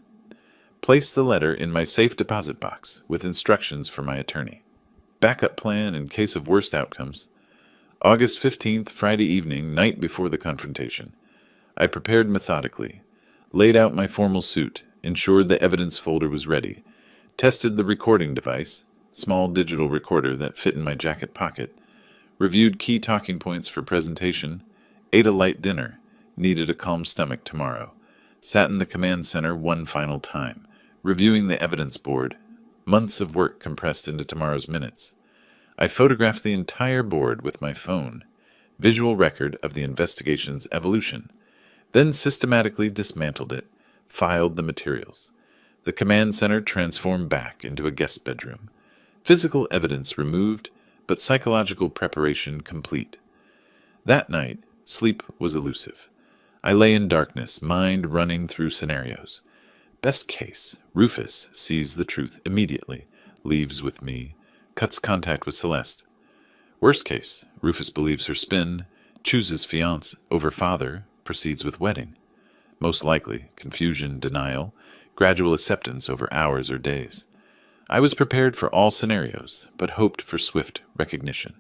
Place the letter in my safe deposit box with instructions for my attorney. Backup plan in case of worst outcomes. August 15th, Friday evening, night before the confrontation. I prepared methodically, laid out my formal suit, ensured the evidence folder was ready, tested the recording device, small digital recorder that fit in my jacket pocket, reviewed key talking points for presentation, ate a light dinner, needed a calm stomach tomorrow, sat in the command center one final time, reviewing the evidence board, months of work compressed into tomorrow's minutes. I photographed the entire board with my phone, visual record of the investigation's evolution, then systematically dismantled it, filed the materials. The command center transformed back into a guest bedroom. Physical evidence removed, but psychological preparation complete. That night, sleep was elusive. I lay in darkness, mind running through scenarios. Best case, Rufus sees the truth immediately, leaves with me, cuts contact with Celeste. Worst case, Rufus believes her spin, chooses fiancé over father, proceeds with wedding. Most likely, confusion, denial, gradual acceptance over hours or days. I was prepared for all scenarios, but hoped for swift recognition.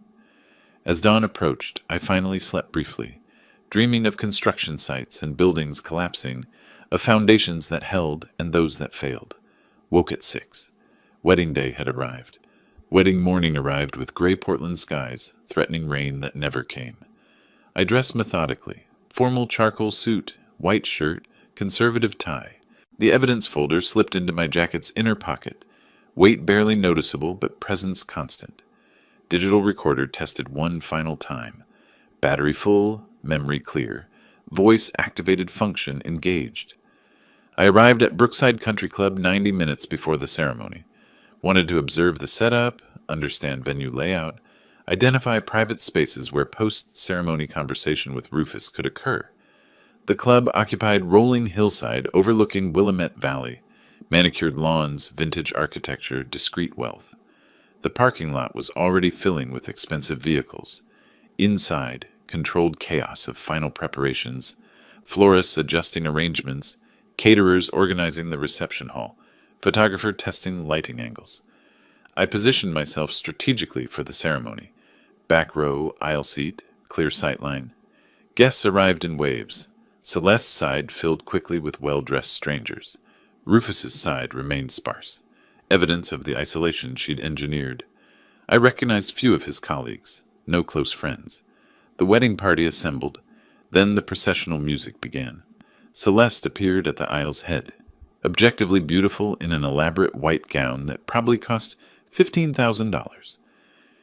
As dawn approached, I finally slept briefly, dreaming of construction sites and buildings collapsing, of foundations that held and those that failed. Woke at 6. Wedding day had arrived. Wedding morning arrived with gray Portland skies, threatening rain that never came. I dressed methodically. Formal charcoal suit, white shirt, conservative tie. The evidence folder slipped into my jacket's inner pocket. Weight barely noticeable, but presence constant. Digital recorder tested one final time. Battery full, memory clear. Voice activated function engaged. I arrived at Brookside Country Club 90 minutes before the ceremony. Wanted to observe the setup, understand venue layout, identify private spaces where post-ceremony conversation with Rufus could occur. The club occupied rolling hillside overlooking Willamette Valley, manicured lawns, vintage architecture, discreet wealth. The parking lot was already filling with expensive vehicles. Inside, controlled chaos of final preparations, florists adjusting arrangements, caterers organizing the reception hall, photographer testing lighting angles. I positioned myself strategically for the ceremony. Back row, aisle seat, clear sightline. Guests arrived in waves. Celeste's side filled quickly with well-dressed strangers. Rufus's side remained sparse, evidence of the isolation she'd engineered. I recognized few of his colleagues, no close friends. The wedding party assembled, then the processional music began. Celeste appeared at the aisle's head, objectively beautiful in an elaborate white gown that probably cost $15,000.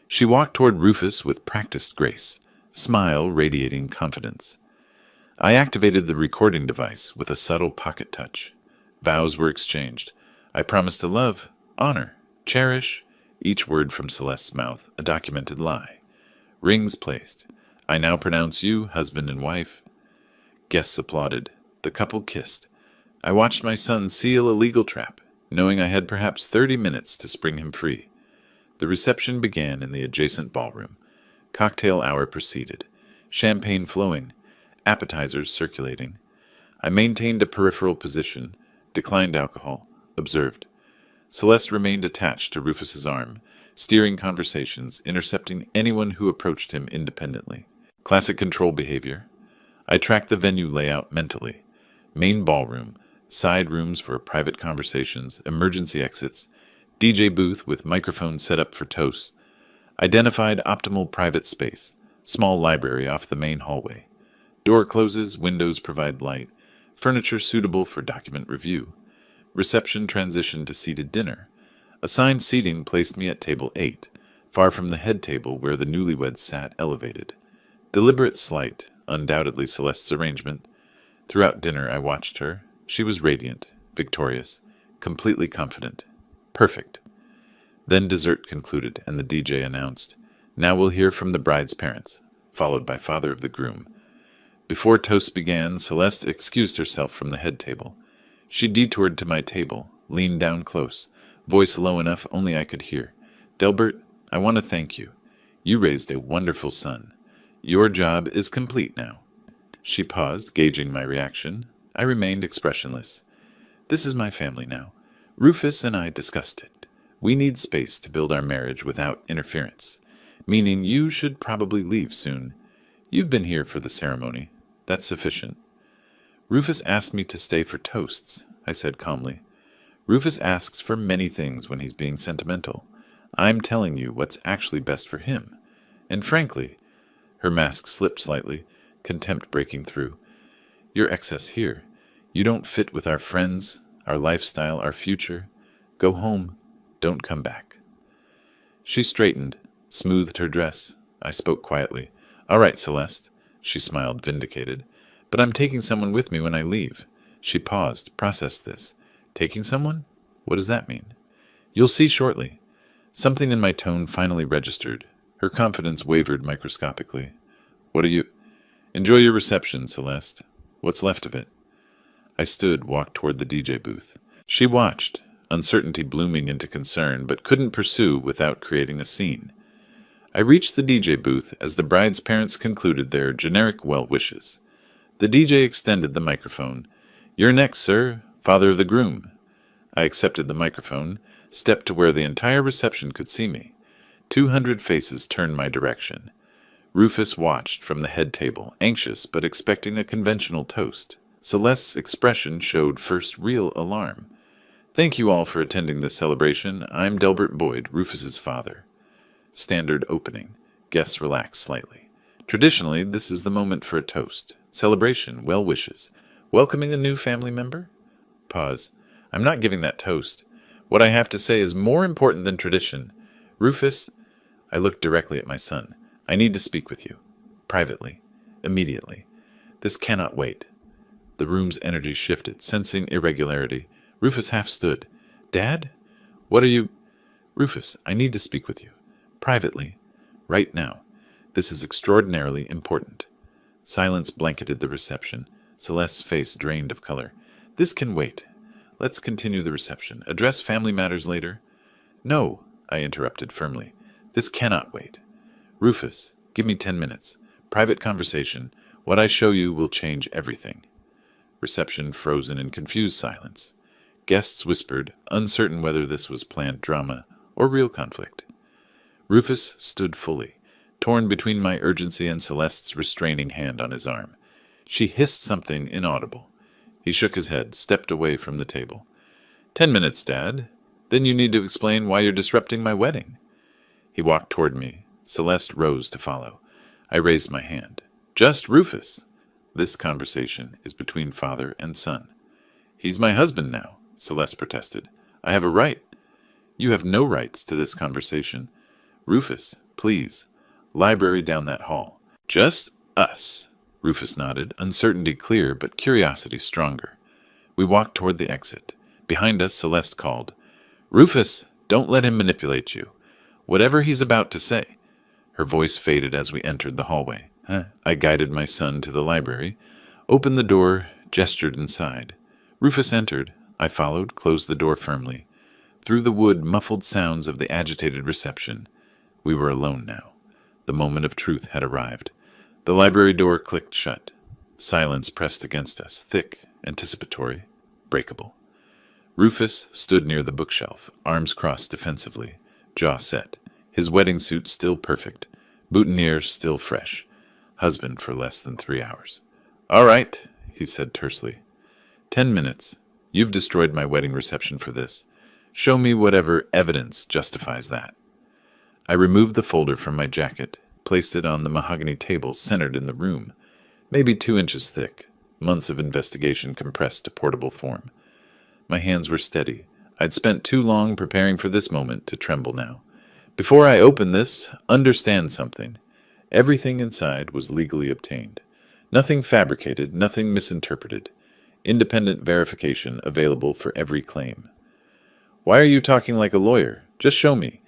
She walked toward Rufus with practiced grace, smile radiating confidence. I activated the recording device with a subtle pocket touch. Vows were exchanged. I promised to love, honor, cherish, each word from Celeste's mouth a documented lie. Rings placed. I now pronounce you husband and wife. Guests applauded. The couple kissed. I watched my son seal a legal trap, knowing I had perhaps 30 minutes to spring him free. The reception began in the adjacent ballroom. Cocktail hour proceeded. Champagne flowing. Appetizers circulating. I maintained a peripheral position, declined alcohol, observed. Celeste remained attached to Rufus's arm, steering conversations, intercepting anyone who approached him independently. Classic control behavior. I tracked the venue layout mentally. Main ballroom, side rooms for private conversations, emergency exits, DJ booth with microphone set up for toasts. Identified optimal private space, small library off the main hallway. Door closes, windows provide light, furniture suitable for document review. Reception transitioned to seated dinner. Assigned seating placed me at table 8, far from the head table where the newlyweds sat elevated. Deliberate slight, undoubtedly Celeste's arrangement. Throughout dinner I watched her. She was radiant, victorious, completely confident. Perfect. Then dessert concluded, and the DJ announced, "Now we'll hear from the bride's parents," followed by father of the groom. Before toast began, Celeste excused herself from the head table. She detoured to my table, leaned down close, voice low enough only I could hear. "Delbert, I want to thank you. You raised a wonderful son. Your job is complete now." She paused, gauging my reaction. I remained expressionless. "This is my family now. Rufus and I discussed it. We need space to build our marriage without interference, meaning you should probably leave soon. You've been here for the ceremony. That's sufficient." "Rufus asked me to stay for toasts," I said calmly. "Rufus asks for many things when he's being sentimental. I'm telling you what's actually best for him. And frankly," her mask slipped slightly, contempt breaking through, "you're excess here. You don't fit with our friends, our lifestyle, our future. Go home. Don't come back." She straightened, smoothed her dress. I spoke quietly. "All right, Celeste." She smiled, vindicated. "But I'm taking someone with me when I leave." She paused, processed this. "Taking someone? What does that mean?" "You'll see shortly." Something in my tone finally registered. Her confidence wavered microscopically. "What are you—" "Enjoy your reception, Celeste. What's left of it." I stood, walked toward the DJ booth. She watched, uncertainty blooming into concern, but couldn't pursue without creating a scene. I reached the DJ booth as the bride's parents concluded their generic well wishes. The DJ extended the microphone. "You're next, sir, father of the groom." I accepted the microphone, stepped to where the entire reception could see me. 200 faces turned my direction. Rufus watched from the head table, anxious but expecting a conventional toast. Celeste's expression showed first real alarm. "Thank you all for attending this celebration. I'm Delbert Boyd, Rufus's father." Standard opening. Guests relax slightly. Traditionally, this is the moment for a toast, celebration, well wishes. Welcoming a new family member? Pause. "I'm not giving that toast. What I have to say is more important than tradition. Rufus," I looked directly at my son, "I need to speak with you. Privately. Immediately. This cannot wait." The room's energy shifted, sensing irregularity. Rufus half stood. "Dad? What are you—" "Rufus, I need to speak with you. Privately. Right now. This is extraordinarily important." Silence blanketed the reception. Celeste's face drained of color. This can wait. Let's continue the reception. Address family matters later. No, I interrupted firmly. This cannot wait. Rufus, give me 10 minutes. Private conversation. What I show you will change everything. Reception frozen in confused silence. Guests whispered, uncertain whether this was planned drama or real conflict. Rufus stood fully, torn between my urgency and Celeste's restraining hand on his arm. She hissed something inaudible. He shook his head, stepped away from the table. 10 minutes, Dad. Then you need to explain why you're disrupting my wedding. He walked toward me. Celeste rose to follow. I raised my hand. Just Rufus. This conversation is between father and son. He's my husband now, Celeste protested. I have a right. You have no rights to this conversation. Rufus, please. Library down that hall. Just us. Rufus nodded, uncertainty clear but curiosity stronger. We walked toward the exit. Behind us, Celeste called. Rufus, don't let him manipulate you. Whatever he's about to say. Her voice faded as we entered the hallway. I guided my son to the library, opened the door, gestured inside. Rufus entered. I followed, closed the door firmly. Through the wood, muffled sounds of the agitated reception. We were alone now. The moment of truth had arrived. The library door clicked shut. Silence pressed against us, thick, anticipatory, breakable. Rufus stood near the bookshelf, arms crossed defensively, jaw set, his wedding suit still perfect, boutonniere still fresh, husband for less than 3 hours. All right, he said tersely. 10 minutes. You've destroyed my wedding reception for this. Show me whatever evidence justifies that. I removed the folder from my jacket, placed it on the mahogany table centered in the room, maybe 2 inches thick, months of investigation compressed to portable form. My hands were steady. I'd spent too long preparing for this moment to tremble now. Before I open this, understand something. Everything inside was legally obtained. Nothing fabricated, nothing misinterpreted. Independent verification available for every claim. Why are you talking like a lawyer? Just show me.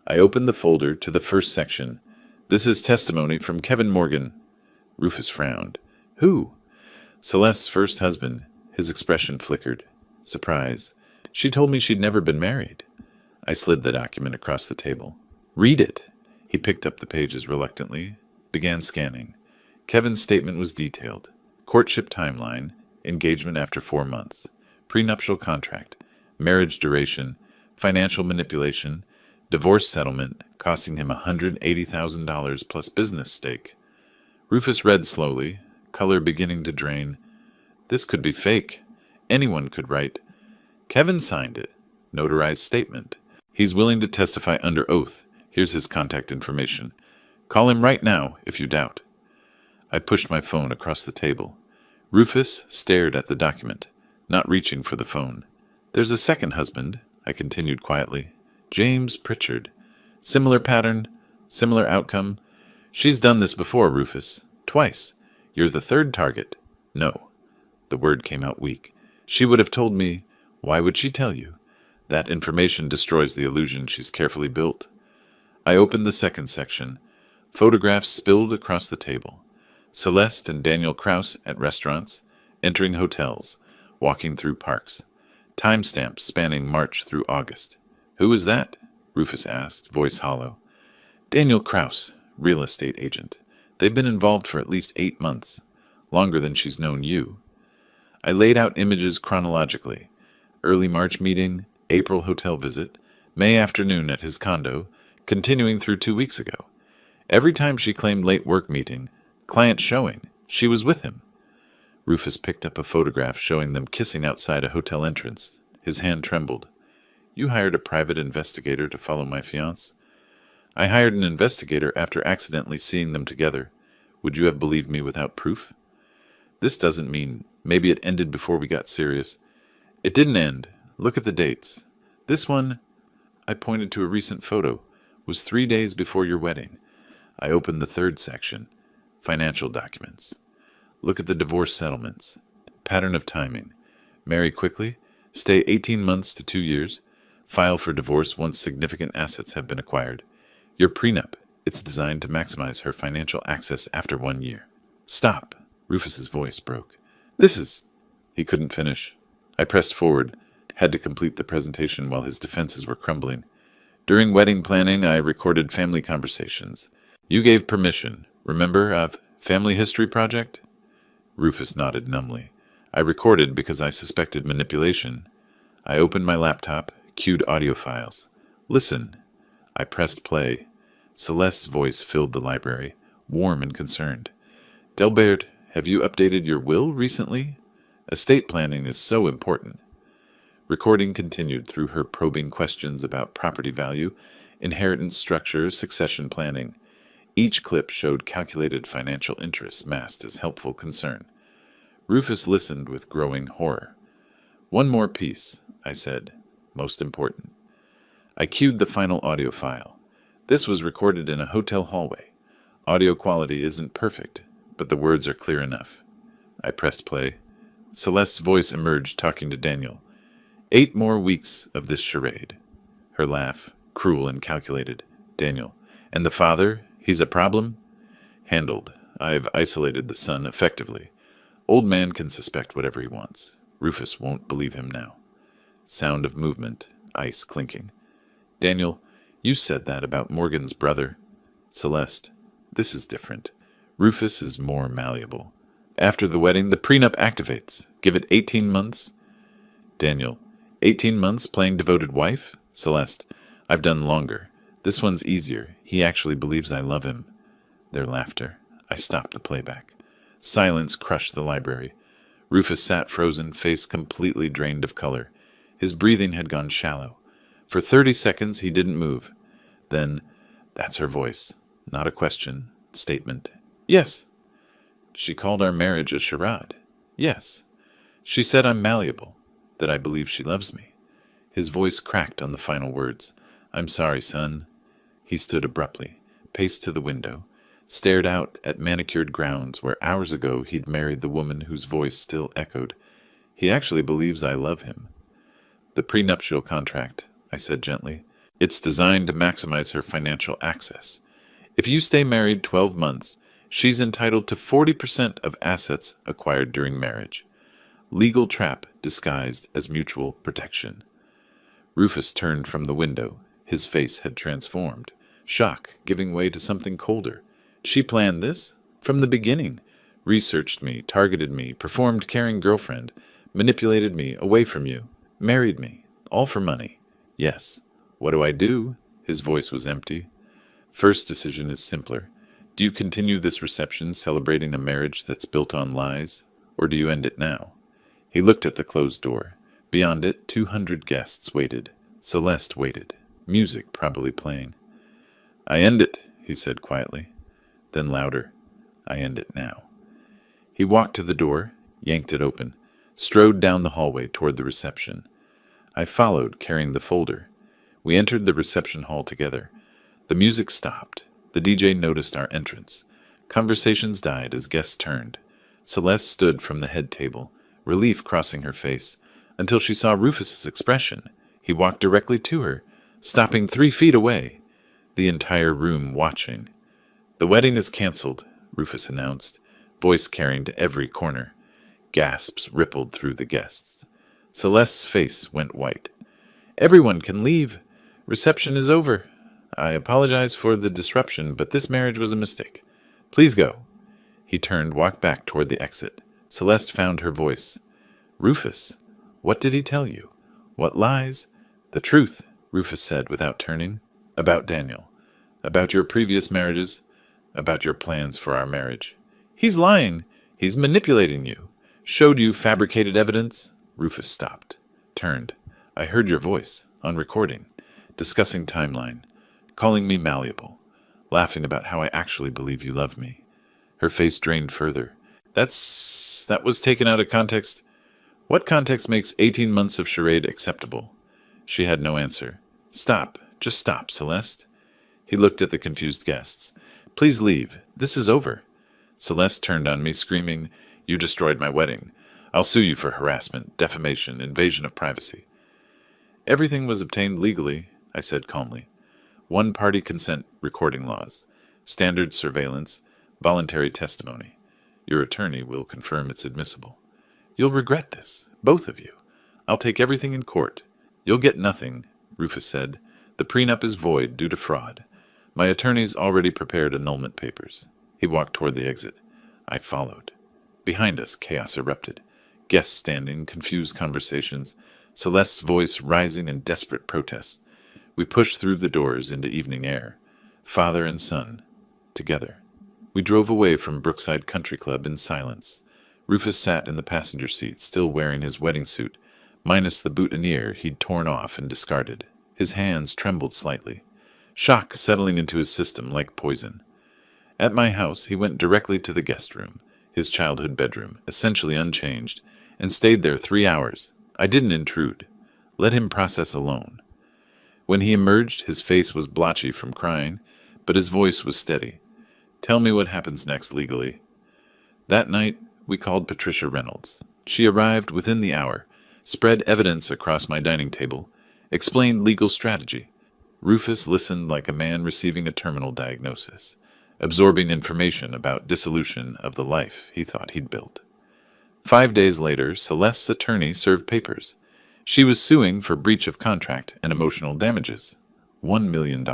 I opened the folder to the first section. This is testimony from Kevin Morgan. Rufus frowned. Who? Celeste's first husband. His expression flickered. Surprise. She told me she'd never been married. I slid the document across the table. Read it. He picked up the pages reluctantly, began scanning. Kevin's statement was detailed. Courtship timeline, engagement after 4 months, prenuptial contract, marriage duration, financial manipulation, divorce settlement costing him $180,000 plus business stake. Rufus read slowly, color beginning to drain. This could be fake. Anyone could write. Kevin signed it. Notarized statement. He's willing to testify under oath. Here's his contact information. Call him right now if you doubt. I pushed my phone across the table. Rufus stared at the document, not reaching for the phone. There's a second husband, I continued quietly. James Pritchard. Similar pattern, similar outcome. She's done this before, Rufus. Twice. You're the third target. No. The word came out weak. She would have told me. Why would she tell you? That information destroys the illusion she's carefully built. I opened the second section. Photographs spilled across the table. Celeste and Daniel Kraus at restaurants, entering hotels, walking through parks. Timestamps spanning March through August. Who is that? Rufus asked, voice hollow. Daniel Kraus, real estate agent. They've been involved for at least 8 months, longer than she's known you. I laid out images chronologically. Early March meeting, April hotel visit, May afternoon at his condo, continuing through 2 weeks ago. Every time she claimed late work meeting, client showing, she was with him. Rufus picked up a photograph showing them kissing outside a hotel entrance. His hand trembled. You hired a private investigator to follow my fiancé? I hired an investigator after accidentally seeing them together. Would you have believed me without proof? This doesn't mean maybe it ended before we got serious. It didn't end. Look at the dates. This one, I pointed to a recent photo, was 3 days before your wedding. I opened the third section. Financial documents. Look at the divorce settlements. Pattern of timing. Marry quickly. Stay 18 months to 2 years. File for divorce once significant assets have been acquired. Your prenup. It's designed to maximize her financial access after 1 year. Stop. Rufus's voice broke. This is... He couldn't finish. I pressed forward, had to complete the presentation while his defenses were crumbling. During wedding planning, I recorded family conversations. You gave permission, remember, of Family History Project? Rufus nodded numbly. I recorded because I suspected manipulation. I opened my laptop, cued audio files. Listen. I pressed play. Celeste's voice filled the library, warm and concerned. Delbert, have you updated your will recently? Estate planning is so important. Recording continued through her probing questions about property value, inheritance structure, succession planning. Each clip showed calculated financial interest masked as helpful concern. Rufus listened with growing horror. One more piece, I said. Most important. I cued the final audio file. This was recorded in a hotel hallway. Audio quality isn't perfect, but the words are clear enough. I pressed play. Celeste's voice emerged, talking to Daniel. 8 more weeks of this charade. Her laugh, cruel and calculated. Daniel. And the father? He's a problem? Handled. I've isolated the son effectively. Old man can suspect whatever he wants. Rufus won't believe him now. Sound of movement, ice clinking. Daniel, you said that about Morgan's brother. Celeste, this is different. Rufus is more malleable. After the wedding, the prenup activates. Give it 18 months. Daniel, 18 months playing devoted wife? Celeste, I've done longer. This one's easier. He actually believes I love him. Their laughter. I stopped the playback. Silence crushed the library. Rufus sat frozen, face completely drained of color. His breathing had gone shallow. For 30 seconds, he didn't move. Then, that's her voice. Not a question. Statement. Yes. She called our marriage a charade. Yes. She said I'm malleable, that I believe she loves me. His voice cracked on the final words. I'm sorry, son. He stood abruptly, paced to the window, stared out at manicured grounds where hours ago he'd married the woman whose voice still echoed. He actually believes I love him. The prenuptial contract, I said gently. It's designed to maximize her financial access. If you stay married 12 months, she's entitled to 40% of assets acquired during marriage. Legal trap disguised as mutual protection. Rufus turned from the window. His face had transformed, shock giving way to something colder. She planned this? From the beginning. Researched me, targeted me, performed caring girlfriend, manipulated me away from you, married me, all for money. Yes. What do I do? His voice was empty. First decision is simpler. Do you continue this reception celebrating a marriage that's built on lies, or do you end it now? He looked at the closed door. Beyond it, 200 guests waited. Celeste waited. Music probably playing. I end it, he said quietly. Then louder. I end it now. He walked to the door, yanked it open, strode down the hallway toward the reception. I followed, carrying the folder. We entered the reception hall together. The music stopped. The DJ noticed our entrance. Conversations died as guests turned. Celeste stood from the head table, relief crossing her face, until she saw Rufus's expression. He walked directly to her, stopping 3 feet away, the entire room watching. The wedding is canceled, Rufus announced, voice carrying to every corner. Gasps rippled through the guests. Celeste's face went white. Everyone can leave. Reception is over. I apologize for the disruption, but this marriage was a mistake. Please go. He turned, walked back toward the exit. Celeste found her voice. Rufus, what did he tell you? What lies? The truth, Rufus said without turning. About Daniel. About your previous marriages. About your plans for our marriage. He's lying. He's manipulating you. Showed you fabricated evidence. Rufus stopped. Turned. I heard your voice, on recording, discussing timeline, calling me malleable, laughing about how I actually believe you love me. Her face drained further. That was taken out of context. What context makes 18 months of charade acceptable? She had no answer. Stop. Just stop, Celeste. He looked at the confused guests. Please leave. This is over. Celeste turned on me, screaming, You destroyed my wedding. I'll sue you for harassment, defamation, invasion of privacy. Everything was obtained legally, I said calmly. One-party consent recording laws, standard surveillance, voluntary testimony. Your attorney will confirm it's admissible. You'll regret this, both of you. I'll take everything in court. You'll get nothing, Rufus said. The prenup is void due to fraud. My attorney's already prepared annulment papers. He walked toward the exit. I followed. Behind us, chaos erupted. Guests standing, confused conversations, Celeste's voice rising in desperate protest. We pushed through the doors into evening air. Father and son, together. We drove away from Brookside Country Club in silence. Rufus sat in the passenger seat, still wearing his wedding suit, minus the boutonniere he'd torn off and discarded. His hands trembled slightly, shock settling into his system like poison. At my house, he went directly to the guest room, his childhood bedroom, essentially unchanged, and stayed there 3 hours. I didn't intrude. Let him process alone. When he emerged, his face was blotchy from crying, but his voice was steady. Tell me what happens next legally. That night, we called Patricia Reynolds. She arrived within the hour, spread evidence across my dining table, explained legal strategy. Rufus listened like a man receiving a terminal diagnosis, absorbing information about dissolution of the life he thought he'd built. 5 days later, Celeste's attorney served papers. She was suing for breach of contract and emotional damages. $1 million.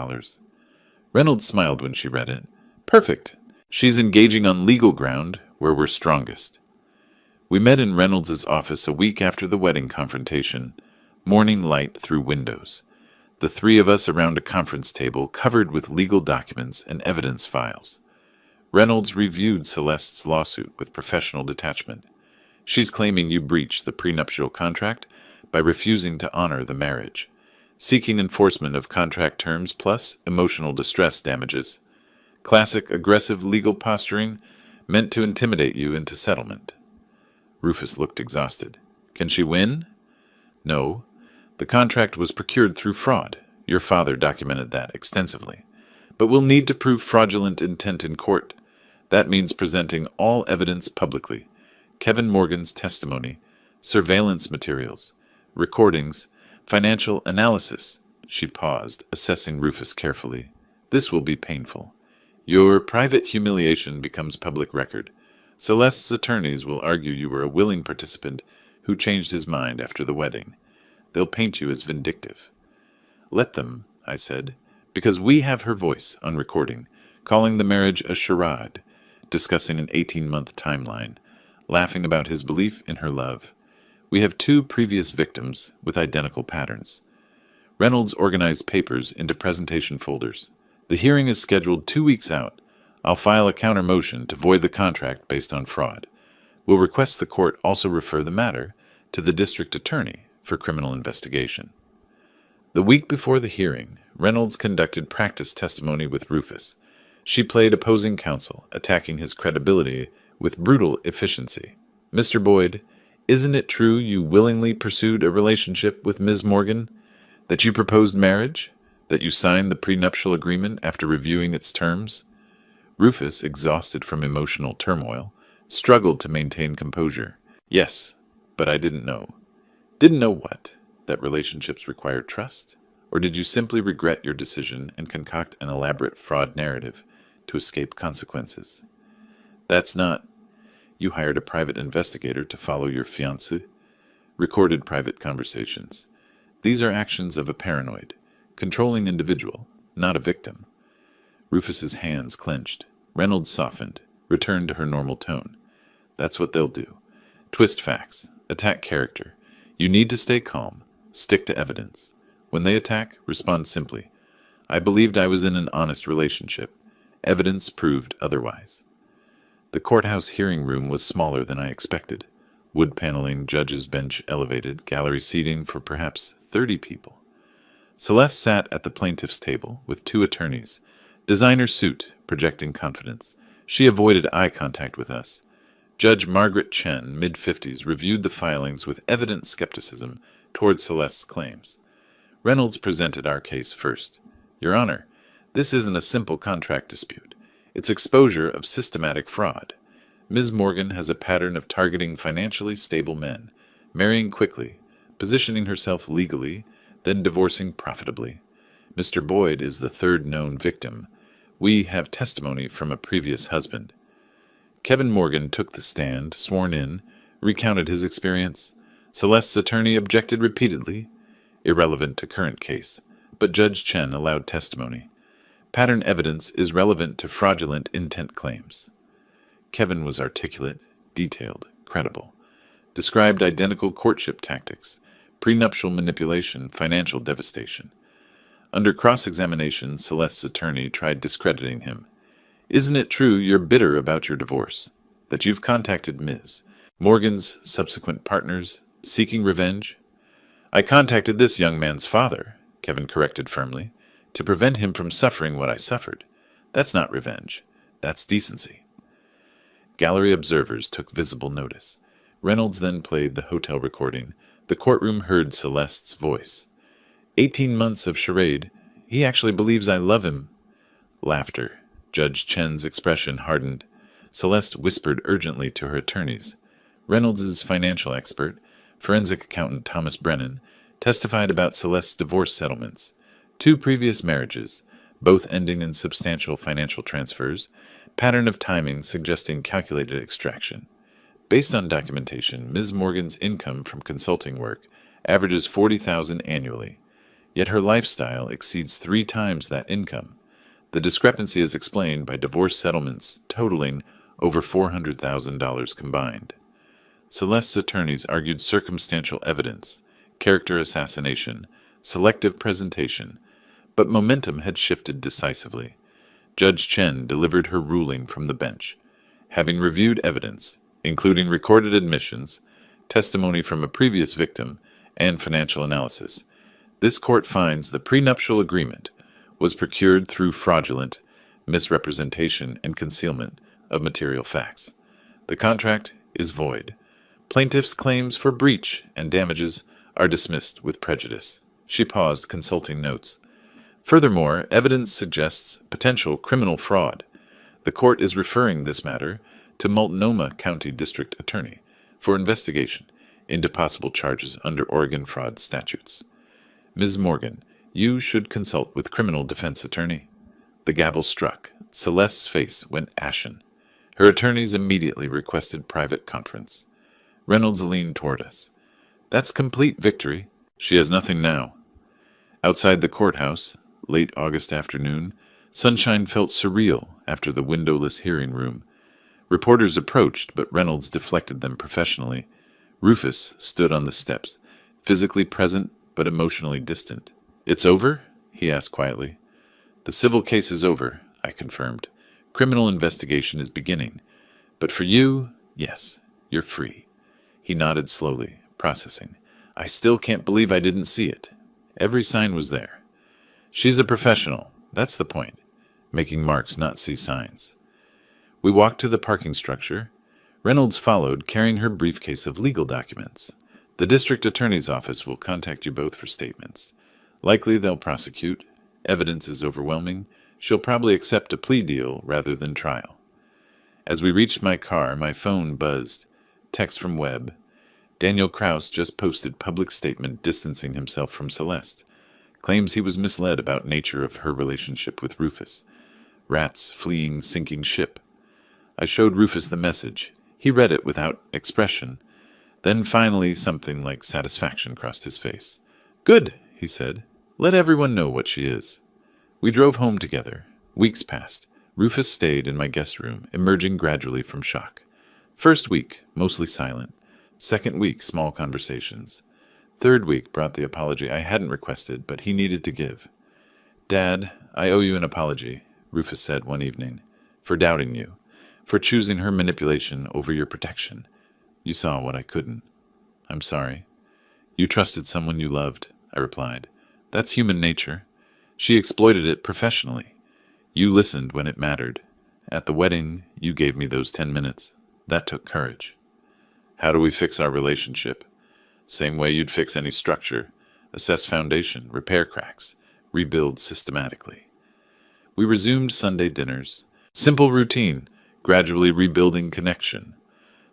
Reynolds smiled when she read it. Perfect. She's engaging on legal ground where we're strongest. We met in Reynolds' office a week after the wedding confrontation, morning light through windows. The three of us around a conference table covered with legal documents and evidence files. Reynolds reviewed Celeste's lawsuit with professional detachment. She's claiming you breached the prenuptial contract by refusing to honor the marriage, seeking enforcement of contract terms plus emotional distress damages. Classic aggressive legal posturing meant to intimidate you into settlement. Rufus looked exhausted. Can she win? No. The contract was procured through fraud. Your father documented that extensively. But we'll need to prove fraudulent intent in court. That means presenting all evidence publicly. Kevin Morgan's testimony, surveillance materials, recordings, financial analysis. She paused, assessing Rufus carefully. This will be painful. Your private humiliation becomes public record. Celeste's attorneys will argue you were a willing participant who changed his mind after the wedding. They'll paint you as vindictive. Let them, I said, because we have her voice on recording, calling the marriage a charade, discussing an 18-month timeline, laughing about his belief in her love. We have 2 previous victims with identical patterns. Reynolds organized papers into presentation folders. The hearing is scheduled 2 weeks out. I'll file a counter motion to void the contract based on fraud. We'll request the court also refer the matter to the district attorney for criminal investigation. The week before the hearing, Reynolds conducted practice testimony with Rufus. She played opposing counsel, attacking his credibility with brutal efficiency. Mr. Boyd, isn't it true you willingly pursued a relationship with Ms. Morgan? That you proposed marriage? That you signed the prenuptial agreement after reviewing its terms? Rufus, exhausted from emotional turmoil, struggled to maintain composure. Yes, but I didn't know. Didn't know what? That relationships require trust? Or did you simply regret your decision and concoct an elaborate fraud narrative to escape consequences? That's not. You hired a private investigator to follow your fiancé, recorded private conversations. These are actions of a paranoid, controlling individual, not a victim. Rufus's hands clenched. Reynolds softened, returned to her normal tone. That's what they'll do. Twist facts, attack character. You need to stay calm, stick to evidence. When they attack, respond simply. I believed I was in an honest relationship. Evidence proved otherwise. The courthouse hearing room was smaller than I expected. Wood paneling, judge's bench elevated, gallery seating for perhaps 30 people. Celeste sat at the plaintiff's table with 2 attorneys. Designer suit, projecting confidence. She avoided eye contact with us. Judge Margaret Chen, mid-50s, reviewed the filings with evident skepticism toward Celeste's claims. Reynolds presented our case first. Your Honor, this isn't a simple contract dispute. It's exposure of systematic fraud. Ms. Morgan has a pattern of targeting financially stable men, marrying quickly, positioning herself legally, then divorcing profitably. Mr. Boyd is the 3rd known victim. We have testimony from a previous husband. Kevin Morgan took the stand, sworn in, recounted his experience. Celeste's attorney objected repeatedly, irrelevant to current case, but Judge Chen allowed testimony. Pattern evidence is relevant to fraudulent intent claims. Kevin was articulate, detailed, credible. Described identical courtship tactics, prenuptial manipulation, financial devastation. Under cross-examination, Celeste's attorney tried discrediting him. Isn't it true you're bitter about your divorce? That you've contacted Ms. Morgan's subsequent partners, seeking revenge? I contacted this young man's father, Kevin corrected firmly, to prevent him from suffering what I suffered. That's not revenge. That's decency. Gallery observers took visible notice. Reynolds then played the hotel recording. The courtroom heard Celeste's voice. 18 months of charade. He actually believes I love him. Laughter. Judge Chen's expression hardened. Celeste whispered urgently to her attorneys. Reynolds's financial expert, forensic accountant Thomas Brennan, testified about Celeste's divorce settlements. 2 previous marriages, both ending in substantial financial transfers, pattern of timing suggesting calculated extraction. Based on documentation, Ms. Morgan's income from consulting work averages $40,000 annually, yet her lifestyle exceeds 3 times that income. The discrepancy is explained by divorce settlements totaling over $400,000 combined. Celeste's attorneys argued circumstantial evidence, character assassination, selective presentation, but momentum had shifted decisively. Judge Chen delivered her ruling from the bench. Having reviewed evidence, including recorded admissions, testimony from a previous victim, and financial analysis, this court finds the prenuptial agreement was procured through fraudulent misrepresentation and concealment of material facts. The contract is void. Plaintiff's claims for breach and damages are dismissed with prejudice. She paused, consulting notes. Furthermore, evidence suggests potential criminal fraud. The court is referring this matter to Multnomah County District Attorney for investigation into possible charges under Oregon fraud statutes. Ms. Morgan, you should consult with criminal defense attorney. The gavel struck. Celeste's face went ashen. Her attorneys immediately requested private conference. Reynolds leaned toward us. That's complete victory. She has nothing now. Outside the courthouse, late August afternoon, sunshine felt surreal after the windowless hearing room. Reporters approached, but Reynolds deflected them professionally. Rufus stood on the steps, physically present but emotionally distant. It's over? He asked quietly. The civil case is over, I confirmed. Criminal investigation is beginning. But for you, yes, you're free. He nodded slowly, processing. I still can't believe I didn't see it. Every sign was there. She's a professional. That's the point. Making marks, not see signs. We walked to the parking structure. Reynolds followed, carrying her briefcase of legal documents. The district attorney's office will contact you both for statements. Likely they'll prosecute. Evidence is overwhelming. She'll probably accept a plea deal rather than trial. As we reached my car, my phone buzzed. Text from Webb. Daniel Kraus just posted public statement distancing himself from Celeste. Claims he was misled about nature of her relationship with Rufus. Rats fleeing sinking ship. I showed Rufus the message. He read it without expression. Then finally something like satisfaction crossed his face. Good, he said. Let everyone know what she is. We drove home together. Weeks passed. Rufus stayed in my guest room, emerging gradually from shock. First week, mostly silent. Second week, small conversations. Third week brought the apology I hadn't requested, but he needed to give. Dad, I owe you an apology, Rufus said one evening, for doubting you, for choosing her manipulation over your protection. You saw what I couldn't. I'm sorry. You trusted someone you loved, I replied. That's human nature. She exploited it professionally. You listened when it mattered. At the wedding, you gave me those 10 minutes. That took courage. How do we fix our relationship? Same way you'd fix any structure. Assess foundation, repair cracks, rebuild systematically. We resumed Sunday dinners. Simple routine, gradually rebuilding connection.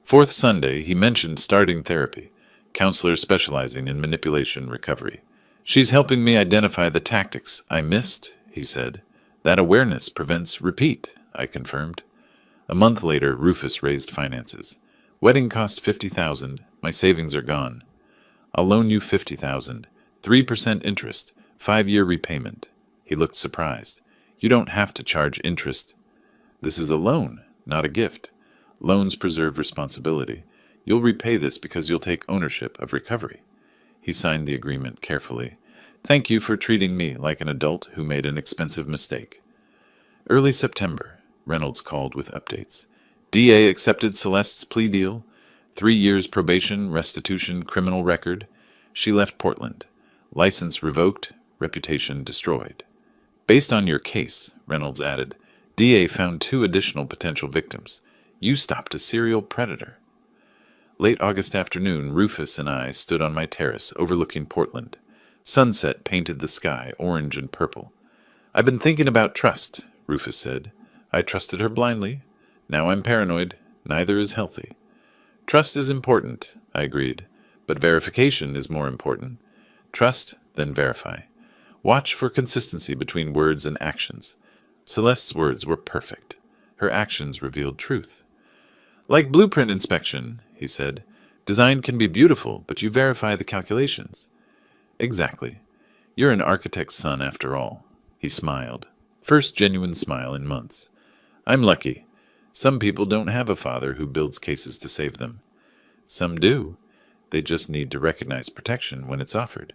Fourth Sunday, he mentioned starting therapy, counselor specializing in manipulation recovery. She's helping me identify the tactics I missed, he said. That awareness prevents repeat, I confirmed. A month later, Rufus raised finances. Wedding cost $50,000. My savings are gone. I'll loan you $50,000. 3% interest. 5-year repayment. He looked surprised. You don't have to charge interest. This is a loan, not a gift. Loans preserve responsibility. You'll repay this because you'll take ownership of recovery. He signed the agreement carefully. Thank you for treating me like an adult who made an expensive mistake. Early September, Reynolds called with updates. DA accepted Celeste's plea deal. 3 years probation, restitution, criminal record. She left Portland. License revoked, reputation destroyed. Based on your case, Reynolds added, DA found 2 additional potential victims. You stopped a serial predator. Late August afternoon, Rufus and I stood on my terrace overlooking Portland. Sunset painted the sky orange and purple. I've been thinking about trust, Rufus said. I trusted her blindly. Now I'm paranoid. Neither is healthy. Trust is important, I agreed, but verification is more important. Trust, then verify. Watch for consistency between words and actions. Celeste's words were perfect. Her actions revealed truth. Like blueprint inspection, he said, design can be beautiful, but you verify the calculations. Exactly. You're an architect's son after all. He smiled. First genuine smile in months. I'm lucky. Some people don't have a father who builds cases to save them. Some do. They just need to recognize protection when it's offered.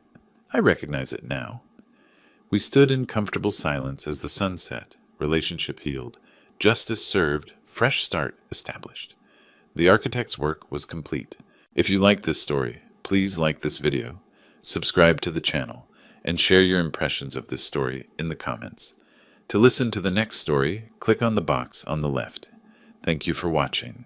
I recognize it now. We stood in comfortable silence as the sun set, relationship healed, justice served, fresh start established. The architect's work was complete. If you like this story, please like this video, subscribe to the channel, and share your impressions of this story in the comments. To listen to the next story, click on the box on the left. Thank you for watching.